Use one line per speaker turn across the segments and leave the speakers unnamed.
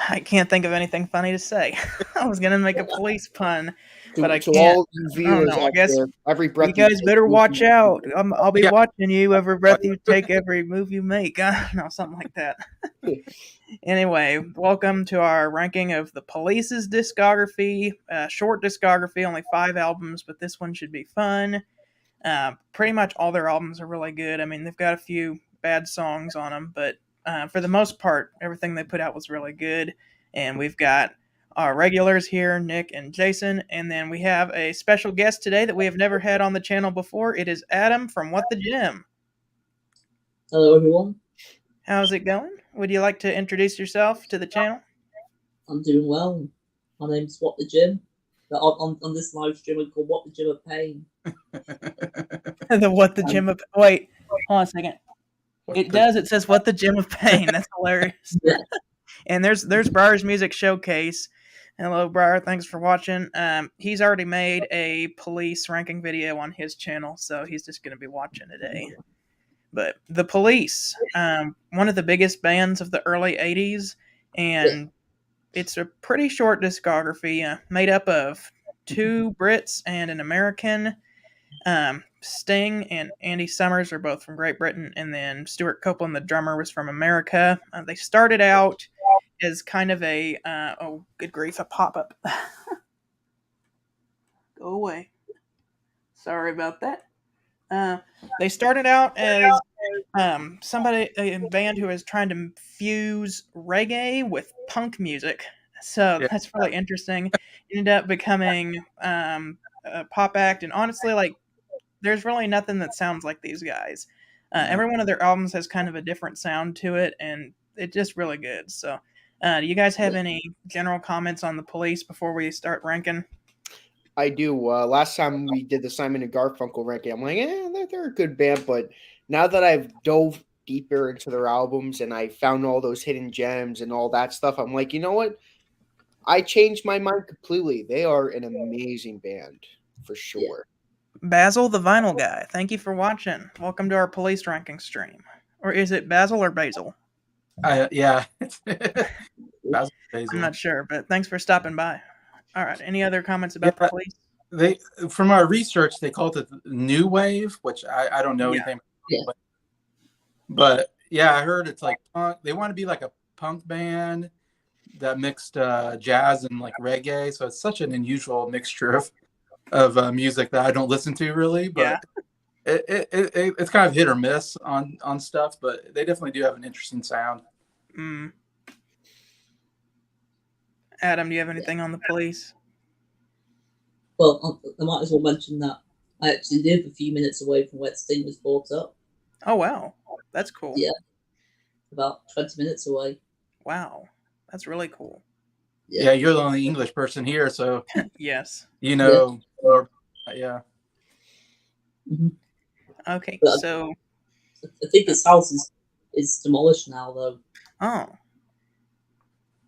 I can't think of anything funny to say. I was gonna make a police pun, but I
To
can't.
all you
I don't
viewers
know. I
out
guess
there, every
you
breath you
guys
take,
better
will
watch
be-
out. I'll be
Yeah.
watching you every breath you take, every move you make. No, something like that. Anyway, welcome to our ranking of the Police's discography. Short discography, only 5 albums, but this one should be fun. Pretty much all their albums are really good. I mean, they've got a few bad songs on them, but for the most part, everything they put out was really good. And we've got our regulars here, Nick and Jason, and then we have a special guest today that we have never had on the channel before. It is Adam from What the Gym.
Hello, everyone.
How's it going? Would you like to introduce yourself to the channel?
I'm doing well. My name's What the Gym. But on this live stream, we call What the Gym of Pain.
The What the Gym of Wait, hold on a second. It says What the Gym of Pain. That's hilarious.
Yeah.
And there's Briar's Music Showcase. Hello, Briar. Thanks for watching. He's already made a police ranking video on his channel, so he's just going to be watching today. But the Police, one of the biggest bands of the early 80s, and it's a pretty short discography, made up of 2 Brits and an American. Sting and Andy Summers are both from Great Britain, and then Stuart Copeland, the drummer, was from America. They started out as kind of a oh, good grief, a pop-up. Go away. Sorry about that. They started out as a band who was trying to fuse reggae with punk music. So that's really interesting. Ended up becoming a pop act, and honestly, like, there's really nothing that sounds like these guys. Every one of their albums has kind of a different sound to it, and it's just really good. So, do you guys have any general comments on the Police before we start ranking?
I do. Last time we did the Simon and Garfunkel ranking, I'm like, they're a good band, but now that I've dove deeper into their albums and I found all those hidden gems and all that stuff, I'm like, you know what? I changed my mind completely. They are an amazing band for sure.
Basil the Vinyl Guy, thank you for watching. Welcome to our Police ranking stream. Or is it Basil or Basil?
Yeah.
Basil. I'm not sure, but thanks for stopping by. All right. Any other comments about the Police?
From our research, they called it new wave, which I don't know anything about. But yeah, I heard it's like punk. They want to be like a punk band that mixed jazz and like reggae. So it's such an unusual mixture of music that I don't listen to really. But it's kind of hit or miss on stuff. But they definitely do have an interesting sound.
Adam, do you have anything on the Police?
Well, I might as well mention that I actually live a few minutes away from where Sting was brought up.
Oh, wow. That's cool.
Yeah. About 20 minutes away.
Wow. That's really cool.
Yeah, you're the only English person here, so
yes.
You know,
Mm-hmm.
Okay,
but
so
I think his house is demolished now, though.
Oh.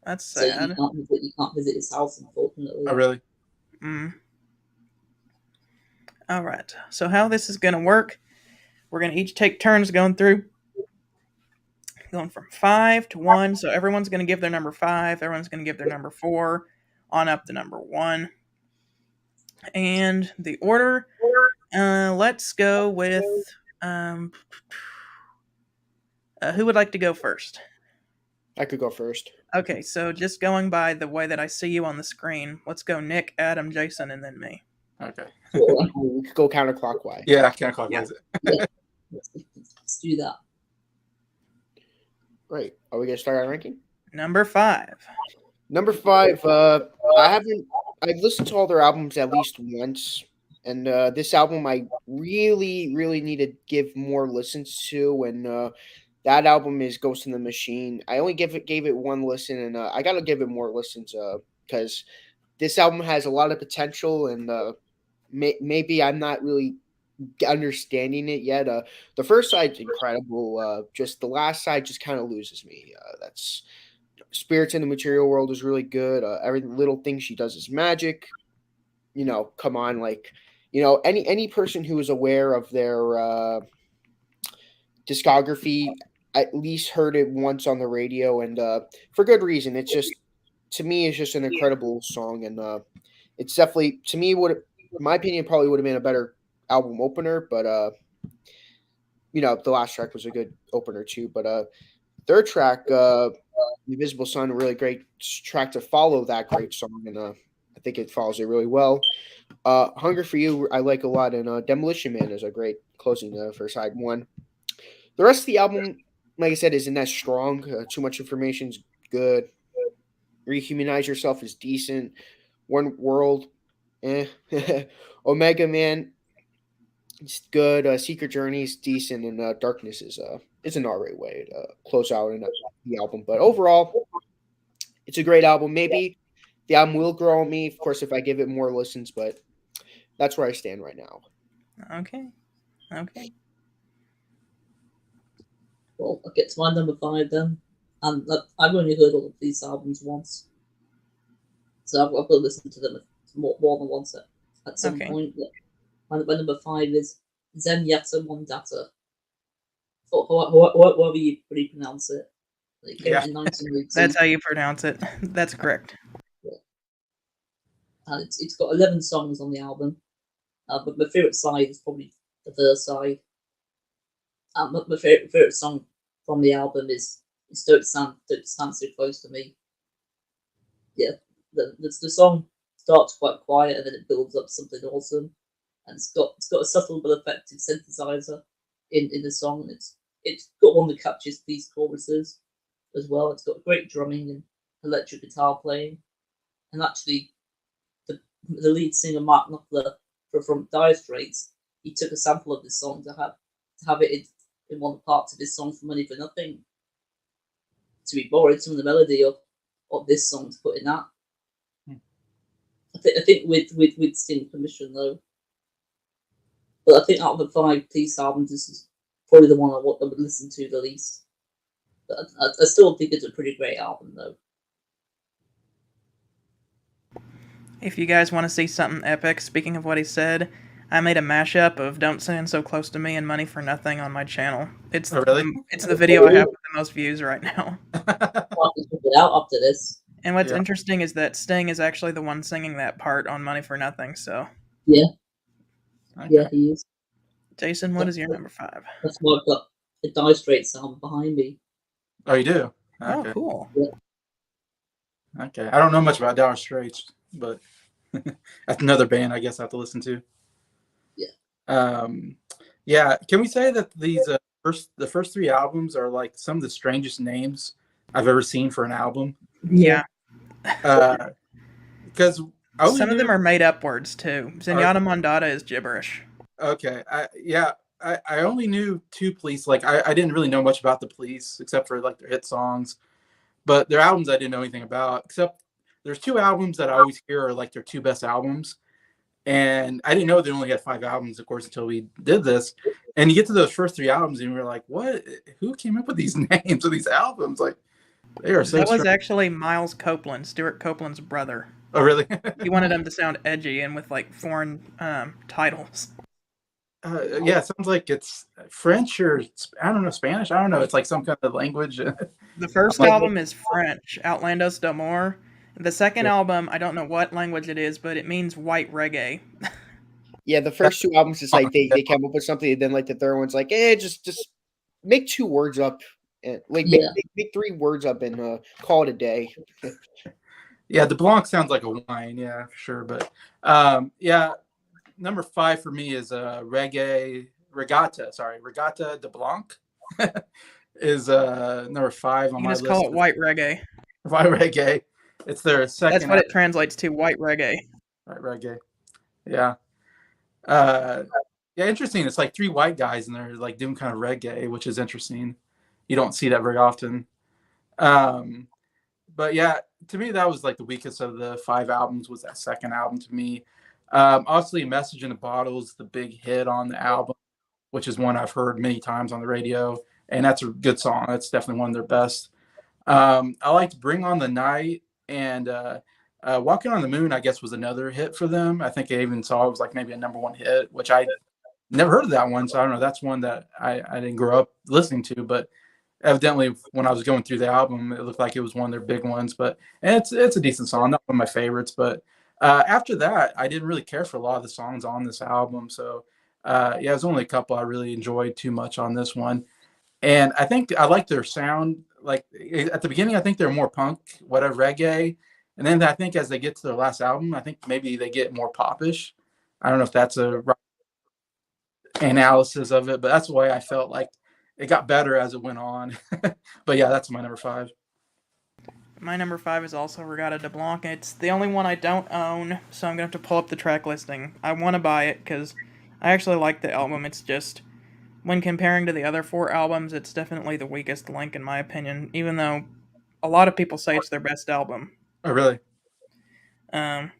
That's sad.
So you can't visit his house, unfortunately.
Oh, really?
All right. So how this is going to work, we're going to each take turns going through. Going from 5 to 1. So everyone's going to give their number 5. Everyone's going to give their number 4 on up to number 1. And the order, let's go with, who would like to go first?
I could go first.
Okay, so just going by the way that I see you on the screen, let's go Nick, Adam, Jason, and then me.
Okay.
We could go counterclockwise.
Yeah, counterclockwise.
Yeah. Let's do that.
Right. Are we going to start our ranking?
Number 5.
Number 5, I've listened to all their albums at least once. And this album I really, really need to give more listens to. And that album is Ghost in the Machine. I only gave it one listen, and I got to give it more listens because this album has a lot of potential, and maybe I'm not really understanding it yet. The first side's incredible. Just the last side just kind of loses me. That's Spirits in the Material World is really good. Every little thing she does is magic. You know, come on, like, you know, any person who is aware of their discography at least heard it once on the radio, and for good reason. It's just to me is just an incredible song, and it's definitely, to me, in my opinion, probably would have been a better album opener, but the last track was a good opener too. But third track, The Invisible Sun, a really great track to follow that great song, and I think it follows it really well. Hunger for You, I like a lot, and Demolition Man is a great closing for side one. The rest of the album, like I said, isn't that strong. Too Much Information's good. Rehumanize Yourself is decent. One World, eh. Omega Man, it's good. Secret Journey is decent, and Darkness is an alright way to close out the album. But overall, it's a great album. Maybe the album will grow on me, of course, if I give it more listens, but that's where I stand right now.
Okay.
Well, I'll get to my number 5 then. And I've only heard all of these albums once, so I've got to listen to them more than once at some point. My number 5 is Zenyatta Mondatta. However you pronounce it. It came in 1980.
That's how you pronounce it. That's correct.
Yeah. And it's got 11 songs on the album. But my favourite side is probably the first side. My favourite song from the album is Don't Stand So Close to Me. Yeah, the song starts quite quiet and then it builds up something awesome. And it's got a subtle but effective synthesizer in the song. And it's got one of the catchiest piece choruses as well. It's got great drumming and electric guitar playing. And actually, the lead singer Mark Knopfler from Dire Straits, he took a sample of this song to have it in one of the parts of his song for Money for Nothing. So he borrowed some of the melody of this song to put in that. I think with Sting's permission though. But I think out of the 5 piece albums, this is probably the one I would listen to the least. But I still think it's a pretty great album though.
If you guys want to see something epic, speaking of what he said, I made a mashup of Don't Stand So Close to Me and Money for Nothing on my channel. It's the video I have with the most views right now.
I'll have to check it out after this.
And what's interesting is that Sting is actually the one singing that part on Money for Nothing, so...
Yeah. Okay. Yeah, he is.
Jason, what is your number 5?
That's why I've got the Dire Straits album behind me.
Oh, you do?
Okay. Oh, cool.
Yeah. Okay. I don't know much about Dire Straits, but that's another band I guess I have to listen to. Yeah. Can we say that these the first 3 albums are like some of the strangest names I've ever seen for an album?
Yeah.
Because
some of them are made up words too. Zenyatta Mondatta is gibberish.
Okay. I only knew 2 Police. Like I didn't really know much about the Police except for like their hit songs, but their albums I didn't know anything about. Except there's 2 albums that I always hear are like their 2 best albums. And I didn't know they only had 5 albums, of course, until we did this. And you get to those first 3 albums, and we're like, "What? Who came up with these names of these albums? Like, they are so."
That was actually Miles Copeland, Stuart Copeland's brother.
Oh, really?
He wanted them to sound edgy and with like foreign titles.
Yeah, it sounds like it's French or I don't know, Spanish. I don't know. It's like some kind of language.
The first album is French, Outlandos d'Amour. The second album, I don't know what language it is, but it means white reggae.
Yeah, the first 2 albums is like they came up with something, and then like the third one's like, just make 2 words up, and like make 3 words up, and call it a day.
Yeah, De Blanc sounds like a wine, yeah, for sure. But yeah, number 5 for me is Regatta de Blanc is number 5 on my list.
You just call it white reggae.
White reggae. It's their second.
That's what it translates to, white reggae.
White reggae. Yeah. Yeah, interesting. It's like 3 white guys and they're like doing kind of reggae, which is interesting. You don't see that very often. But yeah, to me, that was like the weakest of the 5 albums was that second album to me. Obviously, Message in a Bottle is the big hit on the album, which is one I've heard many times on the radio. And that's a good song. That's definitely one of their best. I liked Bring on the Night, and Walking on the Moon, I guess, was another hit for them. I think I even saw it was like maybe a number 1 hit, which I never heard of that one. So I don't know. That's one that I didn't grow up listening to, but evidently when I was going through the album, it looked like it was one of their big ones. But it's a decent song, not one of my favorites. But after that, I didn't really care for a lot of the songs on this album. So yeah, there's only a couple I really enjoyed too much on this one. And I think I like their sound. Like at the beginning, I think they're more punk, whatever, reggae. And then I think as they get to their last album, I think maybe they get more popish. I don't know if that's a right analysis of it, but that's the way I felt like it got better as it went on. But yeah, that's my number 5.
My number 5 is also Regatta de Blanc. It's the only one I don't own, so I'm going to have to pull up the track listing. I want to buy it because I actually like the album. It's just, when comparing to the other 4 albums, it's definitely the weakest link in my opinion, even though a lot of people say it's their best album.
Oh, really?
Where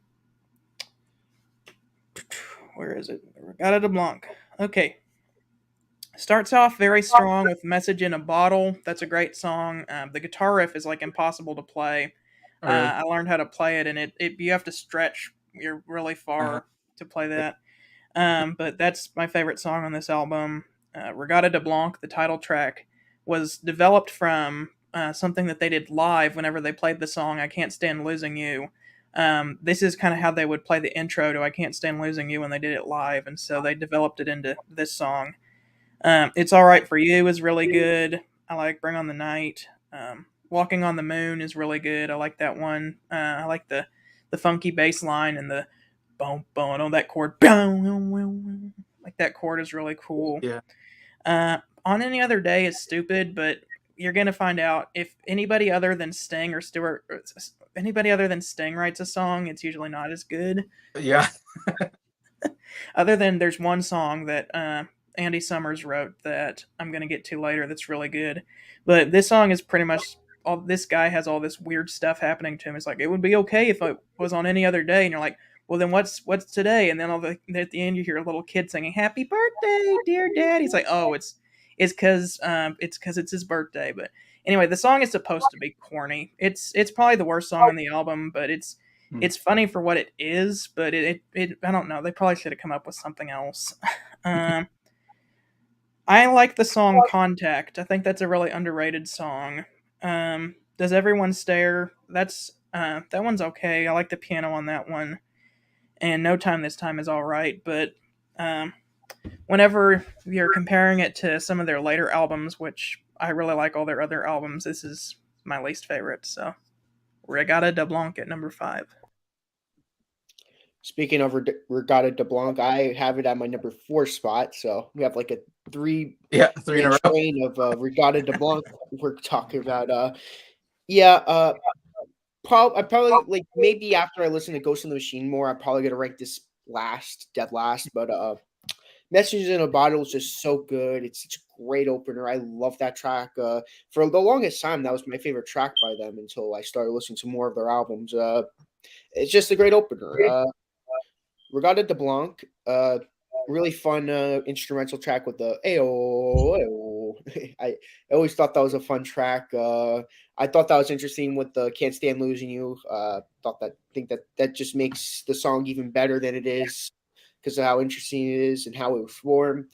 is it? Regatta de Blanc. Okay. Starts off very strong with Message in a Bottle. That's a great song. The guitar riff is like impossible to play.
Oh, really?
I learned how to play it, and it you have to stretch. You're really far to play that. But that's my favorite song on this album. Regatta de Blanc, the title track, was developed from something that they did live whenever they played the song I Can't Stand Losing You. This is kind of how they would play the intro to I Can't Stand Losing You when they did it live, and so they developed it into this song. It's All Right for You is really good. I like Bring on the Night. Walking on the Moon is really good. I like that one. I like the funky bass line and the boom boom on that chord. Like that chord is really cool.
Yeah.
On Any Other Day is stupid, but you're gonna find out if anybody other than Sting or Stewart, or anybody other than Sting writes a song, it's usually not as good.
Yeah.
Other than there's one song that Andy Summers wrote that I'm going to get to later that's really good. But this song is pretty much all this guy has all this weird stuff happening to him. It's like, it would be okay if it was on any other day. And you're like, well, then what's today? And then at the end, you hear a little kid singing, Happy birthday, dear daddy. It's like, oh, it's because it's his birthday. But anyway, the song is supposed to be corny. It's probably the worst song on the album, but it's funny for what it is, but it I don't know. They probably should have come up with something else. I like the song Contact. I think that's a really underrated song. Does Everyone Stare? That one's okay. I like the piano on that one. And No Time This Time is all right, but whenever you're comparing it to some of their later albums, which I really like all their other albums, this is my least favorite. So Regatta de Blanc at number 5.
Speaking of Regatta de Blanc, I have it at my number 4 spot. So we have like a three
in a row.
train of Regatta de Blanc we're talking about. I probably like maybe after I listen to Ghost in the Machine more, I'm probably gonna rank this dead last. But Messages in a Bottle is just so good. It's such a great opener. I love that track. For the longest time, that was my favorite track by them until I started listening to more of their albums. It's just a great opener. Regatta de Blanc, really fun instrumental track with the Ayo, Ayo. I always thought that was a fun track. I thought that was interesting with the Can't Stand Losing You. Think that just makes the song even better than it is because of how interesting it is and how it was formed.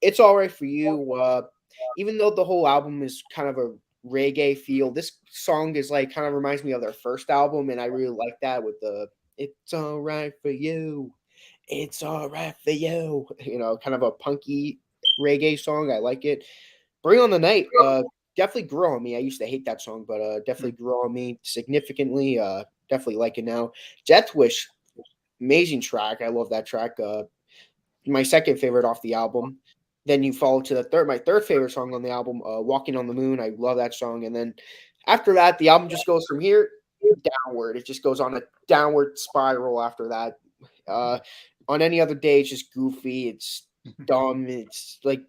It's All Right for You. Even though the whole album is kind of a reggae feel, this song is like kind of reminds me of their first album, and I really like that with the It's All Right for You. It's all right for you. Kind of a punky reggae song. I like it. Bring on the Night definitely grew on me. I used to hate that song, but definitely grew on me significantly. Definitely like it now. Death Wish, amazing track. I love that track. My second favorite off the album. Then you follow to my third favorite song on the album, Walking on the Moon. I love that song. And then after that, the album just goes from here downward. It just goes on a downward spiral after that. On Any Other Day, it's just goofy. It's dumb. It's like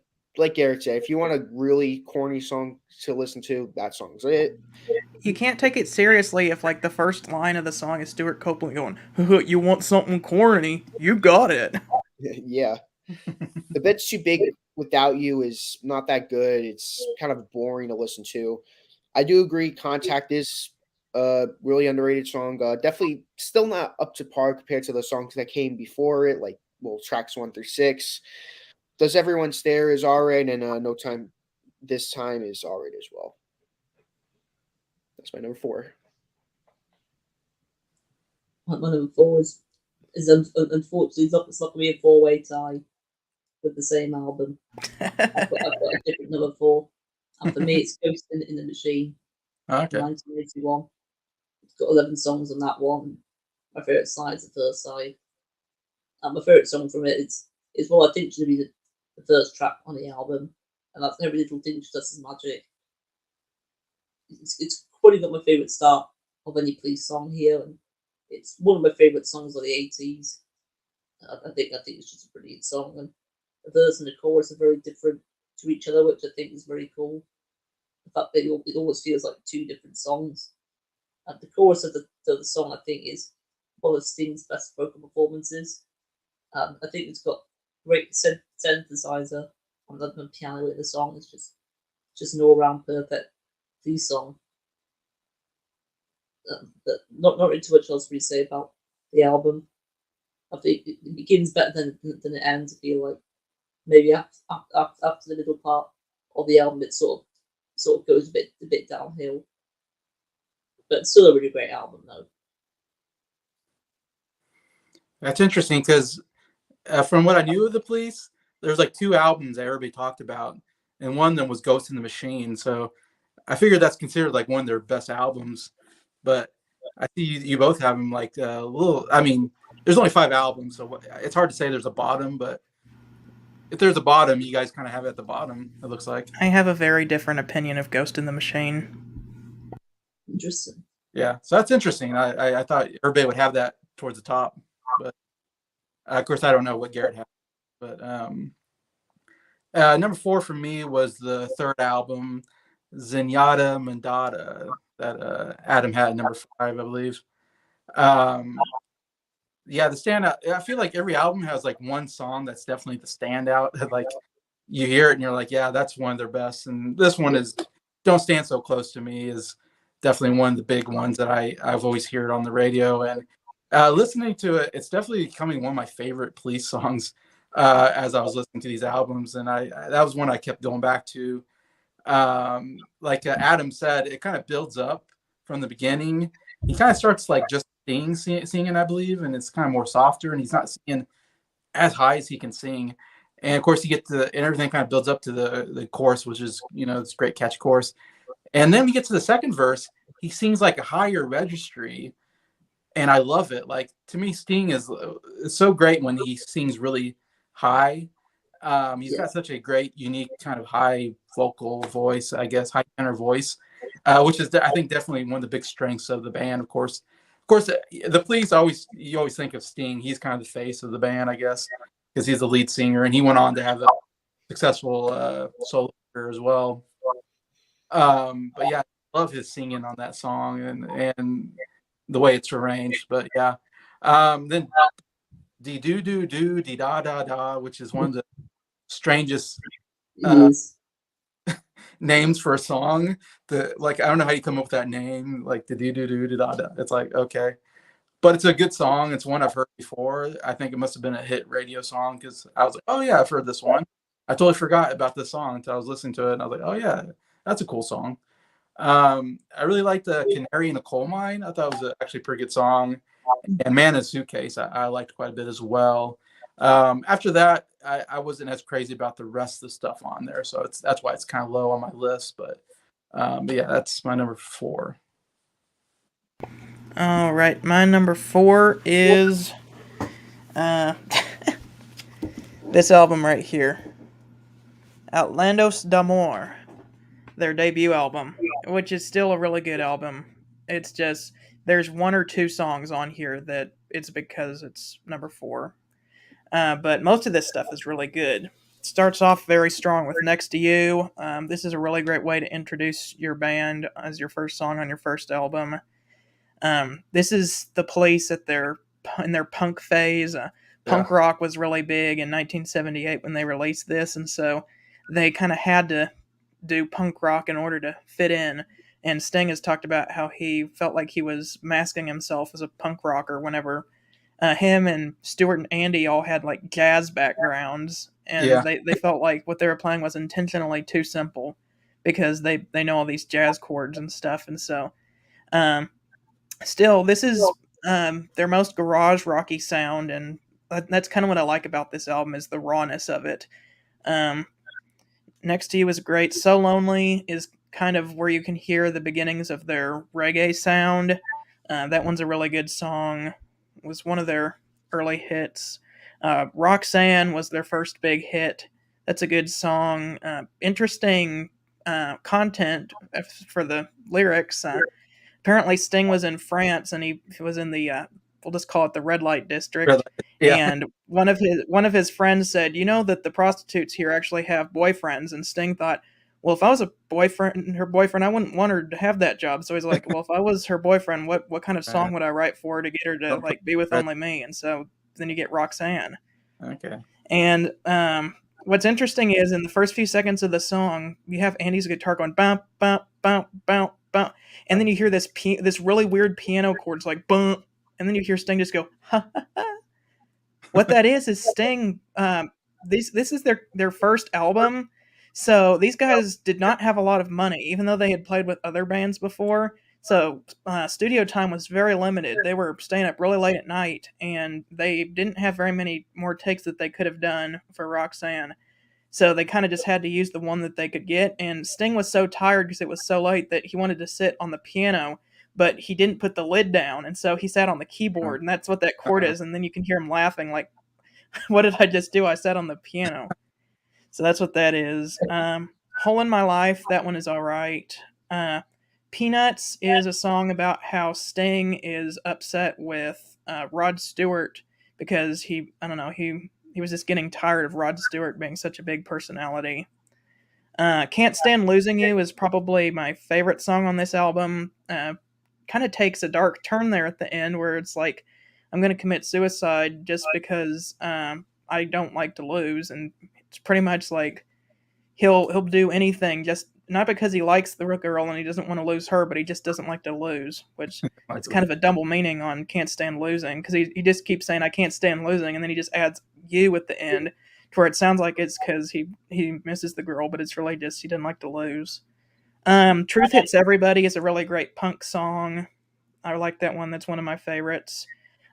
Garrett said, if you want a really corny song to listen to, that song's it.
You can't take it seriously if like the first line of the song is Stuart Copeland going, "You want something corny? You got it."
Yeah. The Bed's Too Big Without You is not that good. It's kind of boring to listen to. I do agree Contact is a really underrated song. Definitely still not up to par compared to the songs that came before it, tracks 1 through 6. Does Everyone Stare is alright, and No Time this time is alright as well. That's my number 4.
My number 4 is unfortunately it's not going to be a 4-way tie with the same album. I've got a different number 4, and for me it's Ghost in the Machine,
Okay.
1981. It's got 11 songs on that one. My favourite side is the first side. And my favourite song from it is what I think should be the first track on the album, and that's Every Little Thing Just Does Its Magic. It's probably not my favourite start of any Police song here, and it's one of my favourite songs of the 80s. I think it's just a brilliant song, and the verse and the chorus are very different to each other, which I think is very cool. The fact that it almost feels like 2 different songs. And the chorus of the song, I think, is one of Sting's best vocal performances. I think it's got great synthesizer on the piano in the song. It's just an all-round perfect Police song. But not really too much else to say about the album. I think it begins better than it ends. I feel like maybe after the middle part of the album, it sort of goes a bit downhill. But it's still a really great album, though.
That's interesting because from what I knew of the Police, there's like 2 albums that everybody talked about, and one of them was Ghost in the Machine. So I figured that's considered like one of their best albums. But I see you both have them like a little. I mean, there's only 5 albums, so it's hard to say there's a bottom. But if there's a bottom, you guys kind of have it at the bottom, it looks like.
I have a very different opinion of Ghost in the Machine.
Interesting.
Yeah, so that's interesting. I thought everybody would have that towards the top, but of course I don't know what Garrett had. But number 4 for me was the third album, Zenyatta Mondatta, that Adam had number 5, I believe. Yeah, the standout. I feel like every album has like one song that's definitely the standout. Like you hear it and you're like, yeah, that's one of their best. And this one is "Don't Stand So Close to Me" is definitely one of the big ones that I've always heard on the radio. And listening to it, it's definitely becoming one of my favorite Police songs as I was listening to these albums. And that was one I kept going back to. Like Adam said, it kind of builds up from the beginning. He kind of starts like just singing, I believe, and it's kind of more softer, and he's not singing as high as he can sing. And of course, you get and everything kind of builds up to the chorus, which is, this great catchy chorus. And then we get to the second verse, he sings like a higher registry, and I love it. Like, to me, Sting is so great when he sings really high. He's got such a great, unique kind of high vocal voice, I guess, high tenor voice, which is, I think, definitely one of the big strengths of the band. Of course, the Police, you always think of Sting. He's kind of the face of the band, I guess, because he's the lead singer, and he went on to have a successful solo career as well. But yeah, I love his singing on that song and the way it's arranged. But yeah, then "Dee Doo Doo Doo Dee Da Da Da," which is one of the strangest names for a song. I don't know how you come up with that name, like the "Dee Doo Doo Dee Da Da." It's like, okay, but it's a good song. It's one I've heard before. I think it must have been a hit radio song because I was like, oh yeah, I've heard this one. I totally forgot about this song until I was listening to it, and I was like, oh yeah, that's a cool song. I really liked the "Canary in a Coal Mine." I thought it was actually a pretty good song. And "Man in a Suitcase" I liked quite a bit as well. After that, I wasn't as crazy about the rest of the stuff on there, so that's why it's kind of low on my list. But yeah, that's my number 4.
All right, my number 4 is this album right here, Outlandos d'Amour, their debut album, which is still a really good album. It's just there's 1 or 2 songs on here that it's because it's number 4. But most of this stuff is really good. It starts off very strong with "Next to You." This is a really great way to introduce your band as your first song on your first album. This is the Police in their punk phase. Punk rock was really big in 1978 when they released this, and so they kind of had to do punk rock in order to fit in. And Sting has talked about how he felt like he was masking himself as a punk rocker whenever him and Stuart and Andy all had like jazz backgrounds, and they felt like what they were playing was intentionally too simple. because they know all these jazz chords and stuff. And so, um, still, this is their most garage rocky sound, and that's kind of what I like about this album is the rawness of it. Um, Next to You is great. So Lonely is kind of where you can hear the beginnings of their reggae sound. That one's a really good song. It was one of their early hits. Roxanne was their first big hit. That's a good song. Interesting content for the lyrics. Apparently Sting was in France and he was in the we'll just call it the red light district.
Yeah.
And one of his friends said, "You know that the prostitutes here actually have boyfriends." And Sting thought, "Well, if I was her boyfriend, I wouldn't want her to have that job." So he's like, "Well, if I was her boyfriend, what kind of song would I write for her to get her to like be with only me?" And so then you get Roxanne.
Okay.
And what's interesting is in the first few seconds of the song, you have Andy's guitar going bump bump bump bump bump, and then you hear this really weird piano chords like bump, and then you hear Sting just go ha ha ha. What that is Sting. This is their first album, so these guys did not have a lot of money, even though they had played with other bands before. So studio time was very limited. They were staying up really late at night, and they didn't have very many more takes that they could have done for Roxanne. So they kind of just had to use the one that they could get. And Sting was so tired because it was so late that he wanted to sit on the piano, but he didn't put the lid down. And so he sat on the keyboard, and that's what that chord is. And then you can hear him laughing, like, what did I just do? I sat on the piano. So that's what that is. Hole in My Life, that one is all right. Peanuts is a song about how Sting is upset with Rod Stewart because I don't know, he was just getting tired of Rod Stewart being such a big personality. Can't Stand Losing You is probably my favorite song on this album. Kind of takes a dark turn there at the end where it's like, I'm going to commit suicide just because I don't like to lose. And it's pretty much like he'll do anything just not because he likes the girl and he doesn't want to lose her, but he just doesn't like to lose, which it's kind of a double meaning on Can't Stand Losing because he just keeps saying I can't stand losing, and then he just adds you at the end to where it sounds like it's because he misses the girl, but it's really just he doesn't like to lose. Truth Hits Everybody is a really great punk song. I like that one. That's one of my favorites.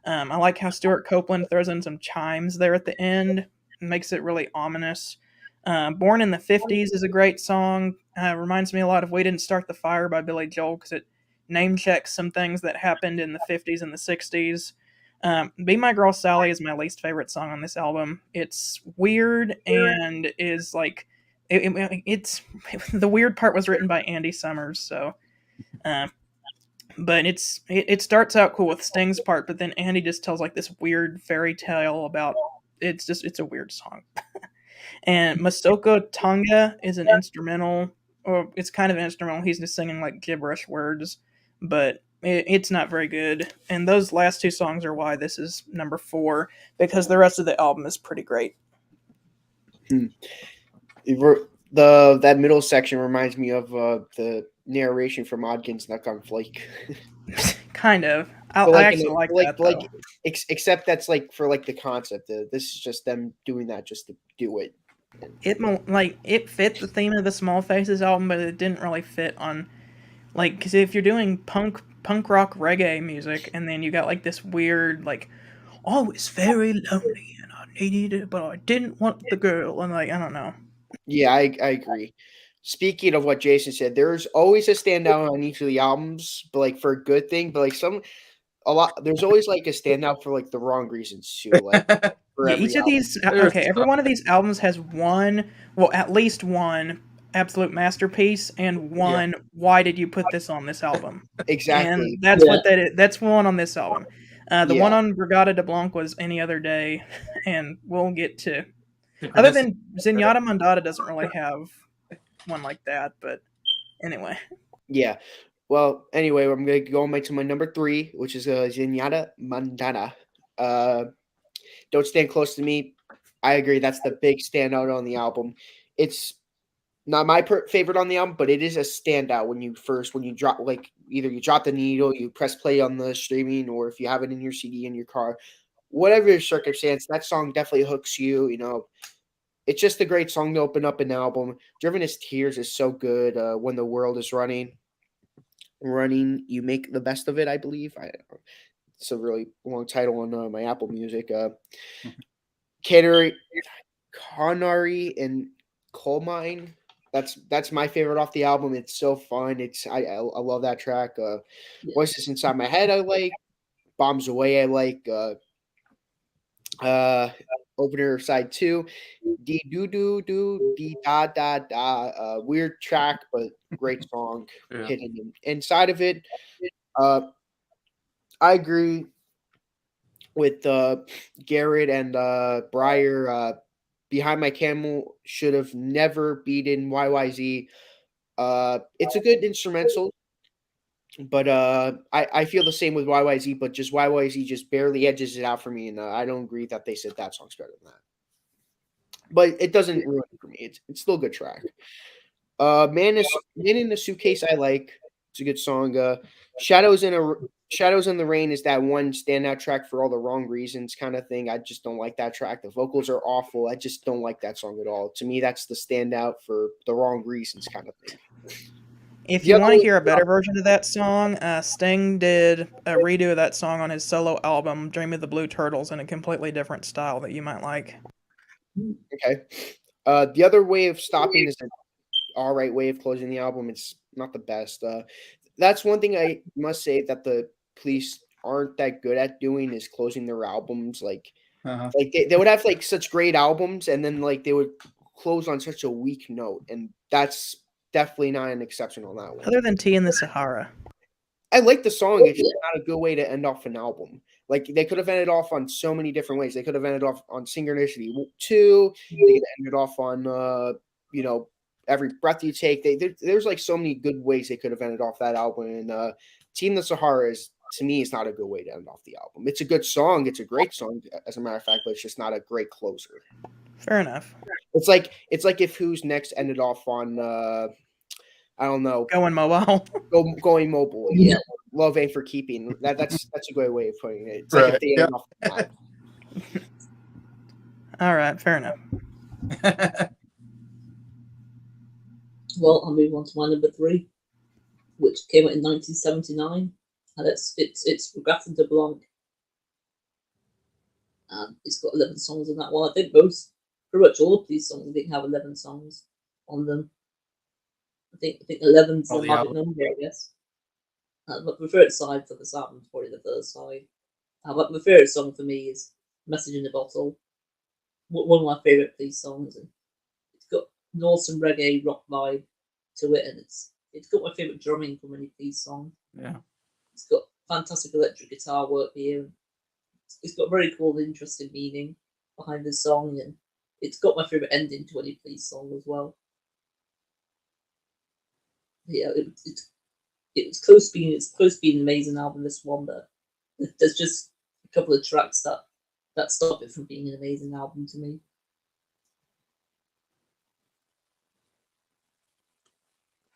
I like how Stuart Copeland throws in some chimes there at the end. It makes it really ominous. Born in the 50s is a great song. Reminds me a lot of We Didn't Start the Fire by Billy Joel because it name checks some things that happened in the 50s and the 60s. Be My Girl Sally is my least favorite song on this album. It's weird and is like, it's the weird part was written by Andy Summers, so but it starts out cool with Sting's part, but then Andy just tells like this weird fairy tale about it's a weird song. And Masoko Tonga is an instrumental, or it's kind of an instrumental. He's just singing like gibberish words, but it's not very good. And those last two songs are why this is number 4 because the rest of the album is pretty great.
That middle section reminds me of the narration from Odkins Nuck on Flake.
Kind of. I actually like that though.
Except that's like for like the concept. This is just them doing that just to do it.
It fit the theme of the Small Faces album, but it didn't really fit on like because if you're doing punk rock reggae music and then you got like this weird like I was very lonely and I needed it, but I didn't want the girl, and like I don't know.
Yeah, I agree. Speaking of what Jason said, there's always a standout on each of the albums, but like for a good thing, but like there's always like a standout for like the wrong reasons too. Like for
yeah, each of these every one of these albums has at least one absolute masterpiece and one why did you put this on this album?
Exactly.
And that's what that is. That's one on this album. The one on Regatta de Blanc was Any Other Day, and we'll get to other than Zenyatta Mondatta doesn't really have one like that, but anyway.
Yeah. Well, anyway, I'm going to go to my number 3, which is Zenyatta Mondatta. Don't Stand Close to Me. I agree. That's the big standout on the album. It's not my favorite on the album, but it is a standout when you drop, like either you drop the needle, you press play on the streaming, or if you have it in your CD in your car, whatever your circumstance, that song definitely hooks you, you know. it's just a great song to open up an album. Driven as Tears is so good. When the World is running, you make the best of it. I believe. It's a really long title on my Apple Music. Canary, and Coal Mine. That's my favorite off the album. It's so fun. I love that track. Voices Inside My Head I like. Bombs Away I like. Opener side 2. Dee doo doo doo dee da da da. Weird track, but great song.
Yeah.
Hidden inside of it. I agree with Garrett and Breyer. Behind My Camel should have never beaten YYZ. It's a good instrumental, but I feel the same with YYZ, but just YYZ just barely edges it out for me, and I don't agree that they said that song's better than that. But it doesn't ruin it for me. It's still a good track. Man in the Suitcase I like. It's a good song. Shadows in the Rain is that one standout track for all the wrong reasons kind of thing. I just don't like that track. The vocals are awful. I just don't like that song at all. To me, that's the standout for the wrong reasons kind of thing.
If you want to hear a better version of that song, Sting did a redo of that song on his solo album, Dream of the Blue Turtles, in a completely different style that you might like.
Okay. The other way of stopping is an all right way of closing the album. It's not the best. That's one thing I must say that the Police aren't that good at doing is closing their albums. Like they would have like such great albums, and then like they would close on such a weak note, and that's definitely not an exception on that one.
Other than Tea in the Sahara.
I like the song. It's just not a good way to end off an album. Like they could have ended off on so many different ways. They could have ended off on Synchronicity 2. They could have ended off on Every Breath You Take. There's like so many good ways they could have ended off that album. And Tea in the Sahara to me is not a good way to end off the album. It's a good song. It's a great song, as a matter of fact, but it's just not a great closer.
Fair enough.
It's like if Who's Next ended off on I don't know.
Going mobile.
Going mobile. Yeah. Love Ain't for Keeping. That's a great way of putting it. It's like if they end off the map.
All right, fair enough.
Well, I'll move on to my number 3, which came out in 1979, and it's Regatta de Blanc. It's got 11 songs on that one. I think pretty much all of these songs, I think, have 11 songs on them. I think 11's the magic number, I guess. But my favourite side for this album is probably the first side. But my favourite song for me is Message in a Bottle. One of my favourite Police songs. And it's got an awesome reggae rock vibe to it, and it's got my favourite drumming from any Police song.
Yeah.
It's got fantastic electric guitar work here. It's got very cool and interesting meaning behind the song, and it's got my favourite ending to any Police song as well. Yeah, it's close to being an amazing album, this one, but there's just a couple of tracks that stop it from being an amazing album to me.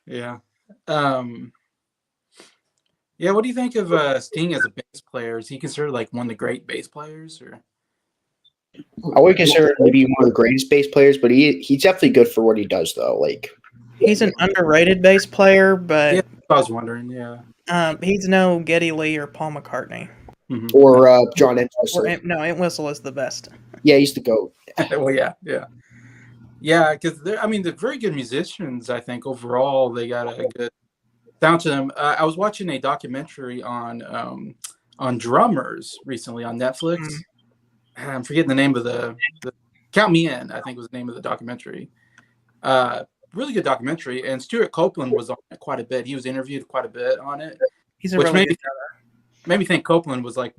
Yeah. Yeah, what do you think of Sting as a bass player? Is he considered like one of the great bass players, or?
I would consider him to be one of the greatest bass players, but he's definitely good for what he does, though. Like,
he's an underrated bass player, but
yeah, I was wondering. Yeah,
he's no Geddy Lee or Paul McCartney,
or John Entwistle.
Entwistle is the best.
Yeah, he's the GOAT.
Well, yeah. Because they're very good musicians. I think overall they got a good sound to them. I was watching a documentary on drummers recently on Netflix. I'm forgetting the name of the Count Me In, I think was the name of the documentary. Really good documentary, and Stuart Copeland was on it quite a bit. He was interviewed quite a bit on it.
He's a really good
made me think Copeland was like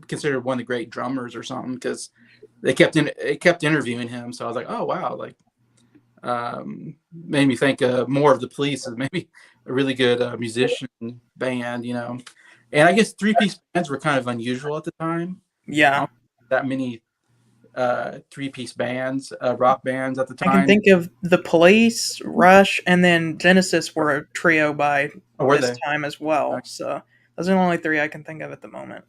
considered one of the great drummers or something, because they kept interviewing him. So I was like, oh wow, like made me think more of the Police as maybe a really good musician band, And I guess 3-piece bands were kind of unusual at the time.
Yeah,
that many 3-piece bands, rock bands at the time.
I can think of the Police, Rush, and then Genesis were a trio by this time as well. So those are the only 3 I can think of at the moment.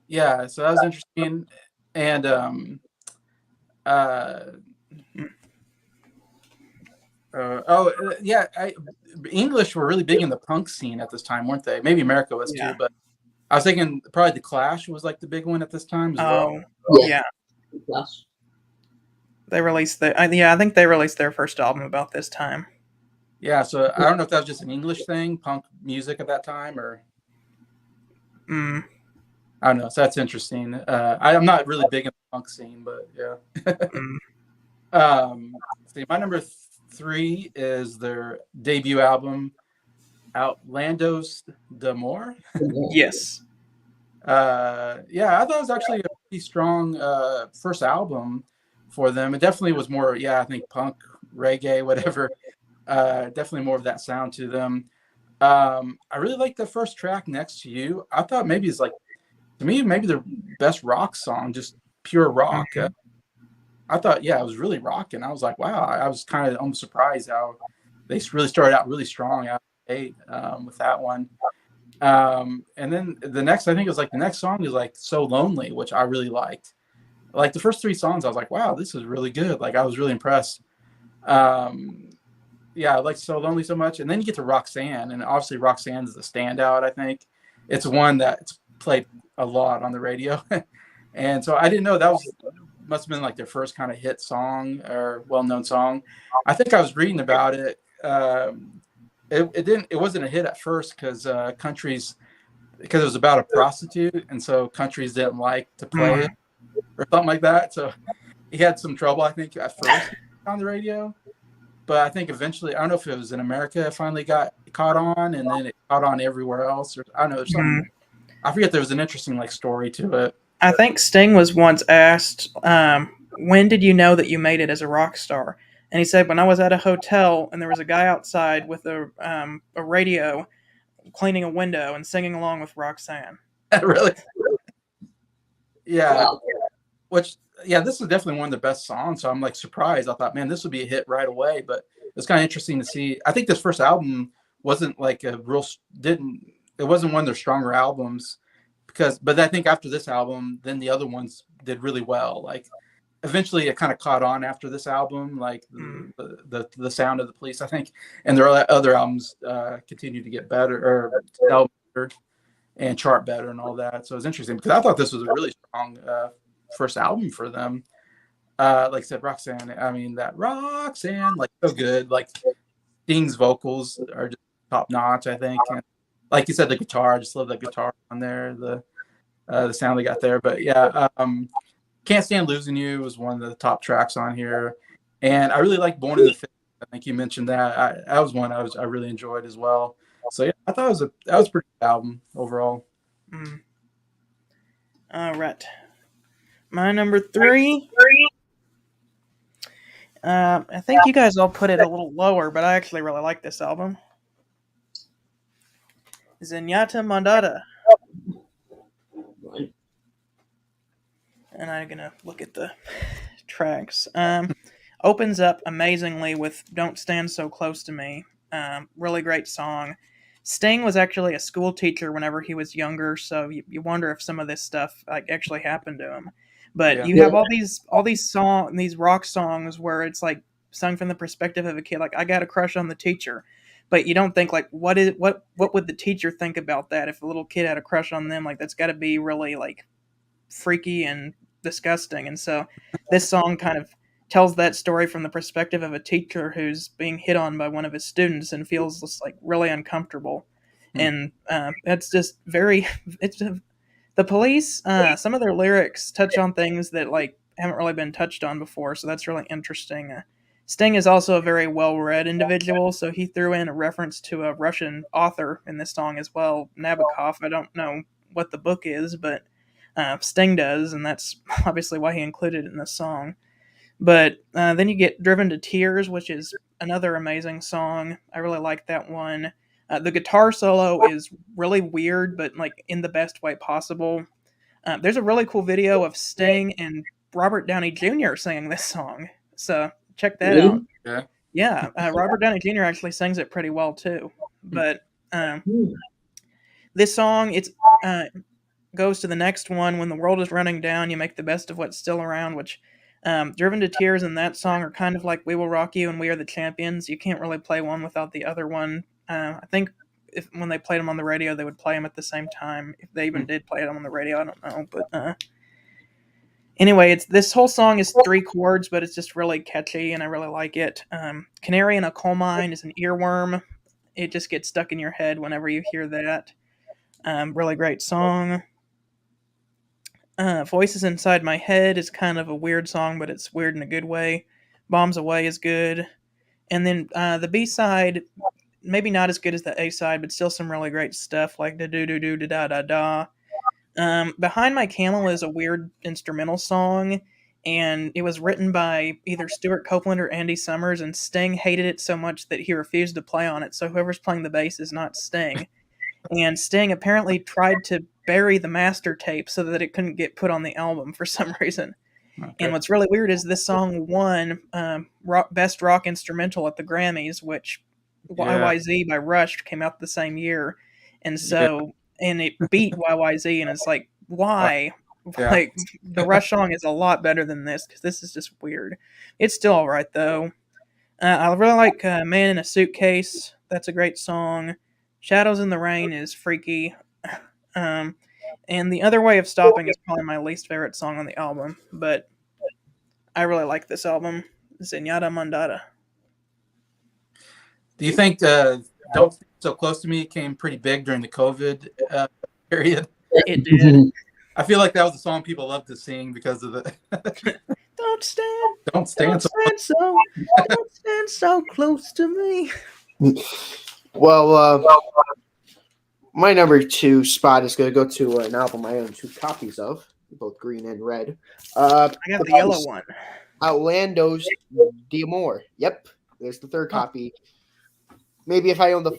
Yeah, so that was interesting. And Yeah. English were really big in the punk scene at this time, weren't they? Maybe America was
Yeah.
too, but I was thinking probably the Clash was like the big one at this time as well.
Yeah.
Clash.
They released I think they released their first album about this time.
Yeah, so I don't know if that was just an English thing, punk music at that time, or
Mm.
I don't know. So that's interesting. I'm not really big in the punk scene, but yeah. See, my number 3 is their debut album, Outlandos d'Amour.
Yes.
Yeah, I thought it was actually a pretty strong first album for them. It definitely was more, I think punk, reggae, whatever. Definitely more of that sound to them. I really like the first track, Next to You. I thought maybe it's like, to me, maybe the best rock song, just pure rock.
Mm-hmm.
I thought, it was really rocking. I was like, wow. I was kind of almost surprised how they really started out really strong out of the gate with that one. And then the next, I think it was like the next song is like So Lonely, which I really liked. Like the first 3 songs, I was like, wow, this is really good. Like I was really impressed. I like So Lonely so much. And then you get to Roxanne, and obviously Roxanne is the standout, I think. It's one that's played a lot on the radio. And so I didn't know that must have been like their first kind of hit song or well-known song. I think I was reading about it. It wasn't a hit at first because it was about a prostitute, and so countries didn't like to play it or something like that. So he had some trouble, I think, at first on the radio. But I think eventually, I don't know if it was in America, it finally got caught on, and then it caught on everywhere else. Or I don't know, there's something. I forget. There was an interesting story to it.
I think Sting was once asked, "When did you know that you made it as a rock star?" And he said, "When I was at a hotel and there was a guy outside with a radio, cleaning a window and singing along with Roxanne."
Really? Yeah.
Wow.
This is definitely one of the best songs. So I'm like surprised. I thought, man, this would be a hit right away. But it's kind of interesting to see. I think this first album wasn't like it wasn't one of their stronger albums but I think after this album, then the other ones did really well. Like eventually it kind of caught on after this album, like the Sound of the Police, I think. And their other albums continued to get better or sell better and chart better and all that. So it was interesting because I thought this was a really strong first album for them. Like I said, Roxanne, I mean, that Roxanne, like so good. Like Sting's vocals are just top notch, I think. And like you said, the guitar, I just love the guitar on there, the sound they got there. But Can't Stand Losing You was one of the top tracks on here. And I really like Born in the 50s. I think you mentioned that. That was one I really enjoyed as well. So yeah, I thought that was a pretty good album overall.
All right. My number 3. I think you guys all put it a little lower, but I actually really like this album. Zenyatta Mondatta.
Right.
And I'm gonna look at the tracks. Opens up amazingly with "Don't Stand So Close to Me." Really great song. Sting was actually a school teacher whenever he was younger, so you wonder if some of this stuff actually happened to him. But you have all these rock songs where it's like sung from the perspective of a kid. Like, I got a crush on the teacher, but you don't think like what would the teacher think about that if a little kid had a crush on them? Like, that's got to be really like freaky and disgusting. And so this song kind of tells that story from the perspective of a teacher who's being hit on by one of his students and feels just like really uncomfortable. And it's just very the Police, some of their lyrics touch on things that like haven't really been touched on before, so that's really interesting. Sting is also a very well-read individual, so he threw in a reference to a Russian author in this song as well, Nabokov. I don't know what the book is, but Sting does, and that's obviously why he included it in the song. But then you get Driven to Tears, which is another amazing song. I really like that one. The guitar solo is really weird, but like in the best way possible. There's a really cool video of Sting and Robert Downey Jr. singing this song, so check that out. Yeah, Robert Downey Jr. actually sings it pretty well too. But this song, it's goes to the next one. When the world is running down, you make the best of what's still around, which Driven to Tears and that song are kind of like We Will Rock You and We Are the Champions. You can't really play one without the other one. I think when they played them on the radio, they would play them at the same time. If they even did play them on the radio, I don't know. But anyway, this whole song is 3 chords, but it's just really catchy, and I really like it. Canary in a Coal Mine is an earworm. It just gets stuck in your head whenever you hear that. Really great song. Voices Inside My Head is kind of a weird song, but it's weird in a good way. Bombs Away is good. And then the B side, maybe not as good as the A side, but still some really great stuff like da do do do da da da da. Behind My Camel is a weird instrumental song, and it was written by either Stuart Copeland or Andy Summers, and Sting hated it so much that he refused to play on it, so whoever's playing the bass is not Sting. And Sting apparently tried to bury the master tape so that it couldn't get put on the album for some reason. Okay. And what's really weird is this song won Best Rock Instrumental at the Grammys, which YYZ by Rush came out the same year. And so, and it beat YYZ, and it's like, why? Yeah. Like, the Rush song is a lot better than this, because this is just weird. It's still all right, though. I really like Man in a Suitcase. That's a great song. Shadows in the Rain is freaky. And The Other Way of Stopping is probably my least favorite song on the album, but I really like this album. Zenyatta Mondatta.
Do you think Don't Stay So Close to Me came pretty big during the COVID period?
It did.
I feel like that was a song people loved to sing because of the
Don't stand so close to me.
Well, my number 2 spot is going to go to an album I own 2 copies of, both green and red.
I got the yellow one.
Outlandos D'Amore. Yep, there's the 3rd copy. Maybe if I own the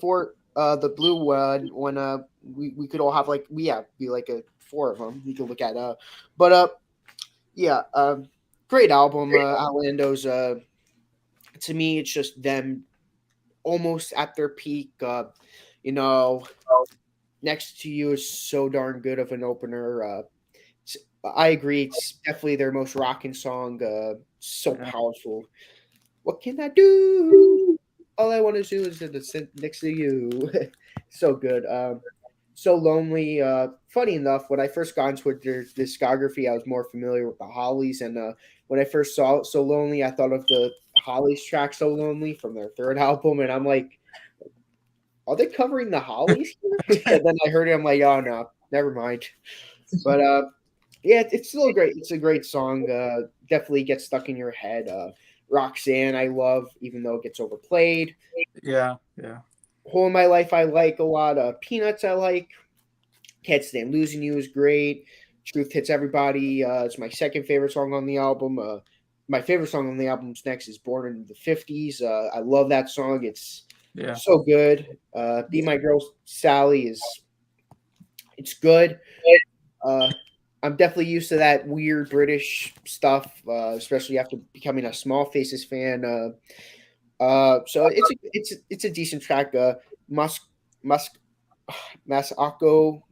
blue one, when we could all have be like 4 of them. You could look at great album. Outlandos. To me, it's just them almost at their peak. Next to You is so darn good of an opener. I agree. It's definitely their most rocking song. So powerful. What can I do? All I want to do is to sit next to you. So good. So Lonely. Funny enough, when I first got into their discography, I was more familiar with the Hollies. And when I first saw So Lonely, I thought of the Hollies track So Lonely from their 3rd album. And I'm like, are they covering the Hollies here? And then I heard it. I'm like, oh, no, never mind. But it's still great. It's a great song. Definitely gets stuck in your head. Roxanne, I love, even though it gets overplayed.
Yeah.
Whole of My Life, I like a lot. Peanuts, I like. Can't Stand Losing You is great. Truth Hits Everybody. It's my 2nd favorite song on the album. My favorite song on the album's next is Born in the 50s. I love that song. It's so good. Be My Girl Sally it's good. I'm definitely used to that weird British stuff, especially after becoming a Small Faces fan. So it's a decent track. Masako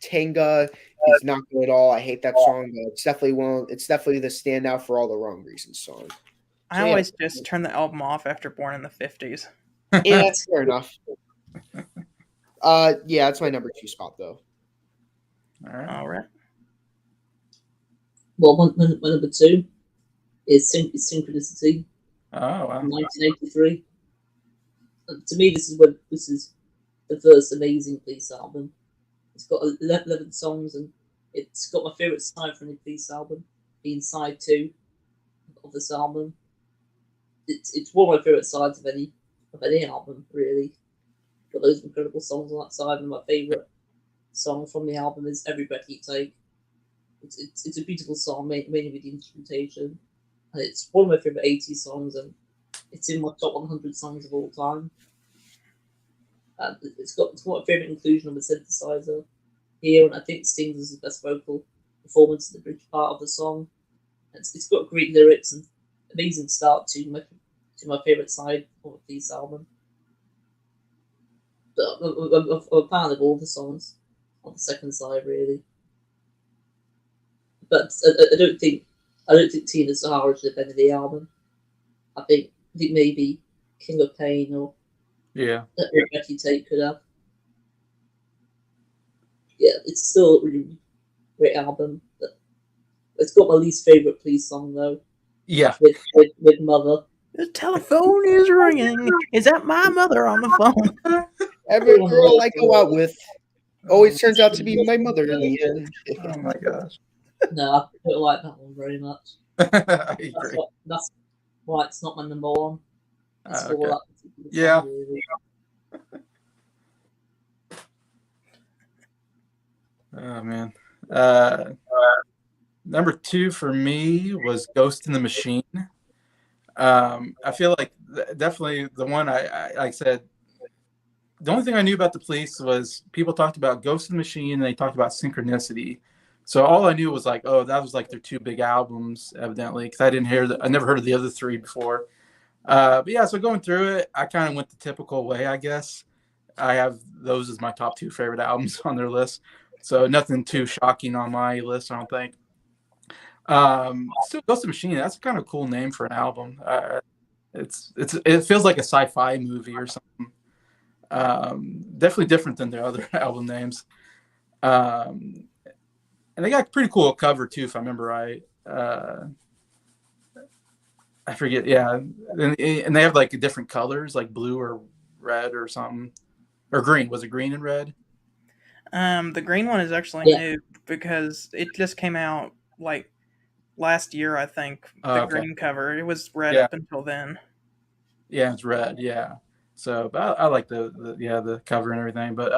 Tanga is not good at all. I hate that song. It's definitely the standout for all the wrong reasons song.
I always just turn the album off after Born in the 50s.
Yeah, that's fair enough. That's my number 2 spot though.
All right.
Well, my number 2 is Synchronicity.
Oh, wow.
1983. To me, this is the first amazing Police album. It's got 11 songs, and it's got my favorite side from the Police album, being side 2 of this album. It's one of my favorite sides of any album, really. Got those incredible songs on that side, and my favorite song from the album is Every Breath You Take. It's a beautiful song, mainly with the instrumentation. And it's one of my favorite 80s songs, and it's in my top 100 songs of all time. And it's got my favorite inclusion of a synthesizer here, and I think Sting's is the best vocal performance in the bridge part of the song. It's got great lyrics and amazing start to my favorite side of this album. But I'm a fan of all the songs on the second side, really. But I don't think I don't think Tina Sahara should have been in the album. I think maybe King of Pain or Becky Tate could have. Yeah, it's still a really great album. But it's got my least favorite Police song though.
Yeah.
With Mother.
The telephone is ringing. Is that my mother on the phone?
Every girl I go out with always turns out to be my mother in the end.
Oh my gosh.
No, I don't like that one very much.
I agree.
That's why it's not my number one.
Okay. Yeah.
Song, really.
Oh man. Number 2 for me was Ghost in the Machine. I feel like definitely the one I said. The only thing I knew about the Police was people talked about Ghost in the Machine and they talked about Synchronicity. So all I knew was like, oh, that was like their 2 big albums, evidently, because I never heard of the other 3 before. But yeah, so going through it, I kind of went the typical way, I guess. I have those as my top 2 favorite albums on their list. So nothing too shocking on my list, I don't think. Still Ghost in the Machine, that's a kind of cool name for an album. It feels like a sci-fi movie or something. Definitely different than their other album names. And they got a pretty cool cover too, if I remember right. I forget, yeah. And they have like different colors, like blue or red or something. Or green. Was it green and red?
The green one is actually new because it just came out like last year, I think. The green cover. It was red up until then.
Yeah, it's red. Yeah. So, but I like the cover and everything. But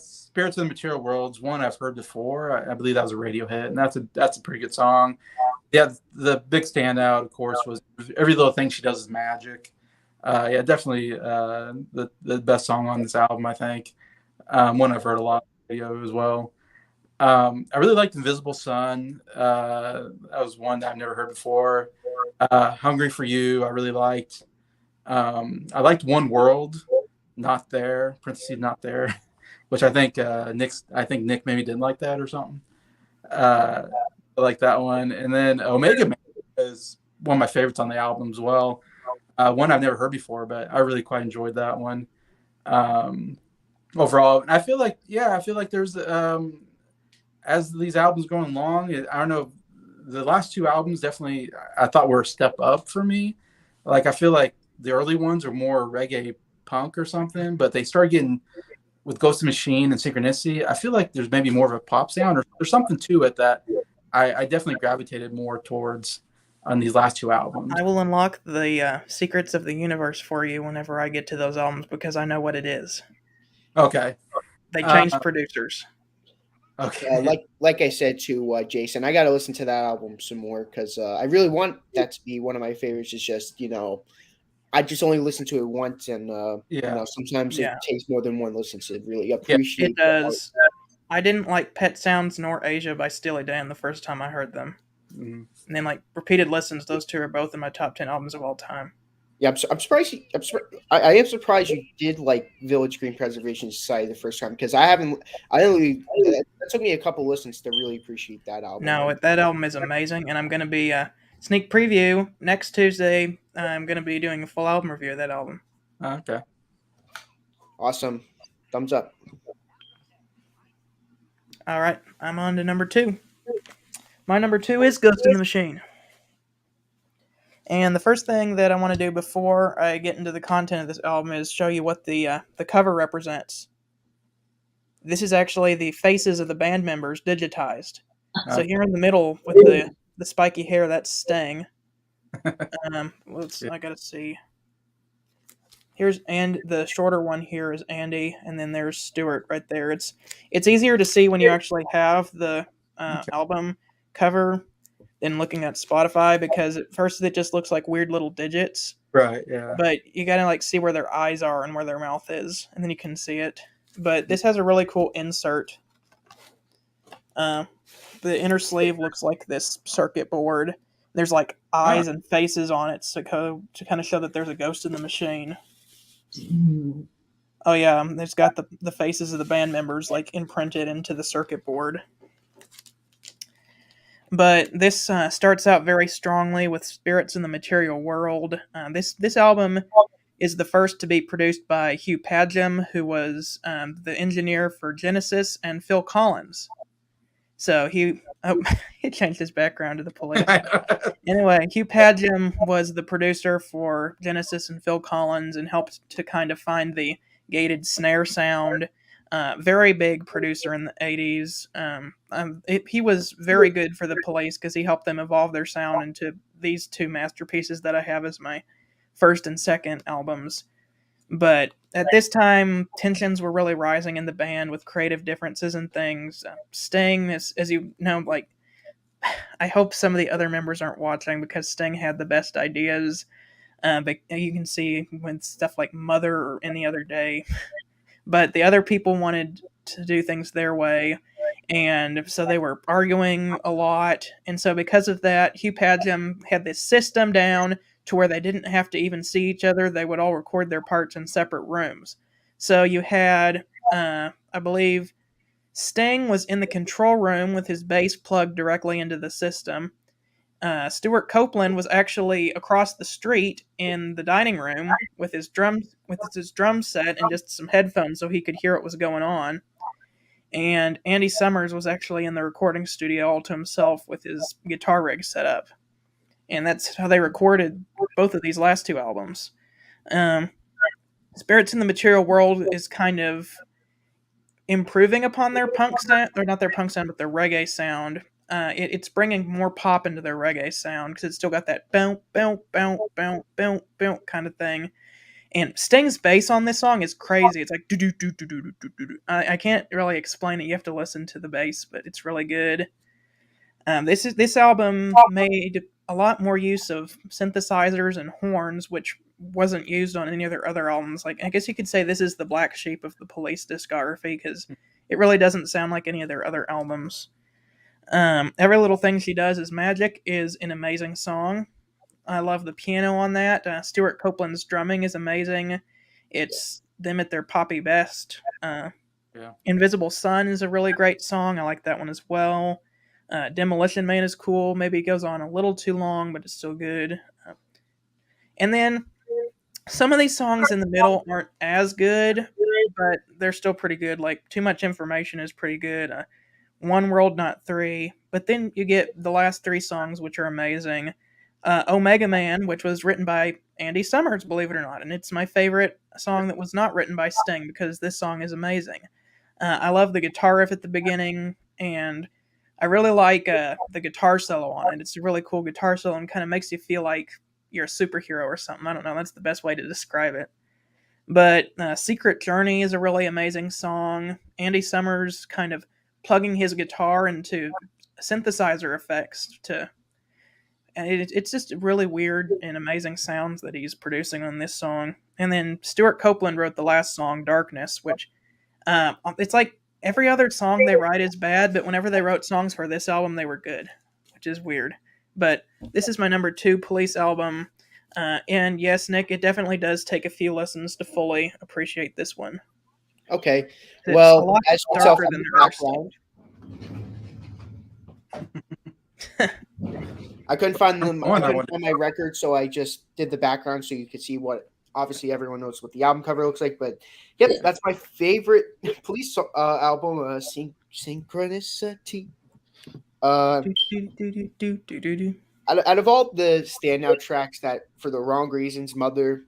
Spirits of the Material World's one I've heard before. I believe that was a radio hit, and that's a pretty good song. Yeah, the big standout, of course, was Every Little Thing She Does Is Magic. Yeah, definitely the best song on this album, I think. One I've heard a lot on radio as well. I really liked Invisible Sun. That was one that I've never heard before. Hungry for You, I really liked. I liked One World, Not There, parentheses Not There, which I think Nick maybe didn't like that or something. I like that one. And then Omega Man is one of my favorites on the album as well. One I've never heard before, but I really quite enjoyed that one. Overall, and I feel like there's as these albums going along, I don't know, the last 2 albums definitely I thought were a step up for me. Like I feel like the early ones are more reggae punk or something, but they started getting with Ghost in the Machine and Synchronicity. I feel like there's maybe more of a pop sound or there's something to it that I definitely gravitated more towards on these last 2 albums.
I will unlock the secrets of the universe for you whenever I get to those albums because I know what it is.
Okay.
They changed producers.
Okay. Like I said to Jason, I got to listen to that album some more because I really want that to be one of my favorites. It's just, I just only listen to it once, and sometimes it takes more than one listen to really appreciate.
It does. I didn't like Pet Sounds nor Asia by Steely Dan the first time I heard them, and then like repeated listens. Those 2 are both in my top 10 albums of all time.
Yeah, I'm surprised. I am surprised you did like Village Green Preservation Society the first time because it took me a couple listens to really appreciate that album.
No, that album is amazing, and I'm going to be sneak preview next Tuesday. I'm going to be doing a full album review of that album.
Okay.
Awesome. Thumbs up.
All right, I'm on to number 2. My number 2 is Ghost in the Machine. And the first thing that I want to do before I get into the content of this album is show you what the cover represents. This is actually the faces of the band members digitized. So here in the middle with the spiky hair, that's Sting. I gotta see. And the shorter one here is Andy, and then there's Stuart right there. It's easier to see when you actually have the album cover than looking at Spotify because at first it just looks like weird little digits.
Right, yeah.
But you gotta like see where their eyes are and where their mouth is, and then you can see it. But this has a really cool insert. The inner sleeve looks like this circuit board. There's like eyes and faces on it to kind of show that there's a ghost in the machine. Oh yeah, it's got the faces of the band members like imprinted into the circuit board. But this starts out very strongly with Spirits in the Material World. This album is the first to be produced by Hugh Padgham, who was the engineer for Genesis, and Phil Collins. So he changed his background to the police. Anyway, Hugh Padgham was the producer for Genesis and Phil Collins and helped to kind of find the gated snare sound. Very big producer in the 80s. He was very good for the Police because he helped them evolve their sound into these two masterpieces that I have as my first and second albums. But at this time, tensions were really rising in the band with creative differences and things. Sting, as you know, like, I hope some of the other members aren't watching because Sting had the best ideas. But you can see when stuff like Mother or Any Other Day. But the other people wanted to do things their way. And so they were arguing a lot. And so because of that, Hugh Padgham had this system down to where they didn't have to even see each other. They would all record their parts in separate rooms. So you had, I believe, Sting was in the control room with his bass plugged directly into the system. Stuart Copeland was actually across the street in the dining room with his drum set and just some headphones so he could hear what was going on. And Andy Summers was actually in the recording studio all to himself with his guitar rig set up. And that's how they recorded both of these last two albums. Spirits in the Material World is kind of improving upon their punk sound, or not their punk sound, but their reggae sound. It's bringing more pop into their reggae sound because it's still got that bounce, bounce, bounce, bounce, bounce, bounce kind of thing. And Sting's bass on this song is crazy. It's like do do do do do do do do. I can't really explain it. You have to listen to the bass, but it's really good. This album made a lot more use of synthesizers and horns, which wasn't used on any of their other albums. Like, I guess you could say this is the black sheep of the Police discography because it really doesn't sound like any of their other albums. Every Little Thing She Does Is Magic is an amazing song. I love the piano on that. Stuart Copeland's drumming is amazing. It's them at their poppy best. Invisible Sun is a really great song. I like that one as well. Demolition Man is cool. Maybe it goes on a little too long, but it's still good. And then some of these songs in the middle aren't as good, but they're still pretty good. Like Too Much Information is pretty good. One World, Not Three. But then you get the last three songs, which are amazing. Omega Man, which was written by Andy Summers, believe it or not. And it's my favorite song that was not written by Sting because this song is amazing. I love the guitar riff at the beginning, and I really like the guitar solo on it. It's a really cool guitar solo and kind of makes you feel like you're a superhero or something. I don't know. That's the best way to describe it. But Secret Journey is a really amazing song. Andy Summers kind of plugging his guitar into synthesizer effects and it's just really weird and amazing sounds that he's producing on this song. And then Stuart Copeland wrote the last song, Darkness, which it's like every other song they write is bad, but whenever they wrote songs for this album, they were good, which is weird. But this is my number 2 Police album. And yes, Nick, it definitely does take a few lessons to fully appreciate this one.
Okay.
It's
well,
a lot
as
darker than the
background, I couldn't find them. I couldn't find my record, so I just did the background so you could see what. Obviously, everyone knows what the album cover looks like, but yep, that's my favorite Police album, Synchronicity. Out of all the standout tracks, that For the Wrong Reasons, Mother,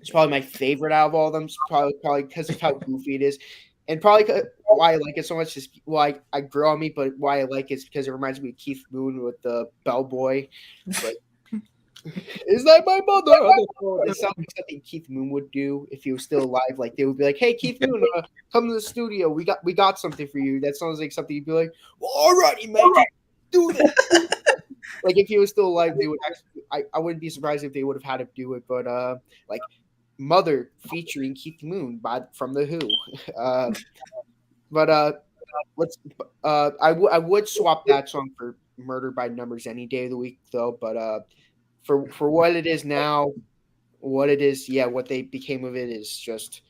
it's probably my favorite out of all of them. It's probably because of how goofy it is. And probably why I like it so much is why I grew on me, but why I like it is because it reminds me of Keith Moon with the bellboy. But is that my mother? It sounds like something Keith Moon would do if he was still alive. Like they would be like, "Hey, Keith Moon, come to the studio. We got something for you." That sounds like something you'd be like, "Well, alrighty, man, do that." Like if he was still alive, they would actually. I wouldn't be surprised if they would have had him do it, but like. Mother featuring Keith Moon from The Who. I would swap that song for Murder by Numbers any day of the week though. But for what it is now, what they became of it is just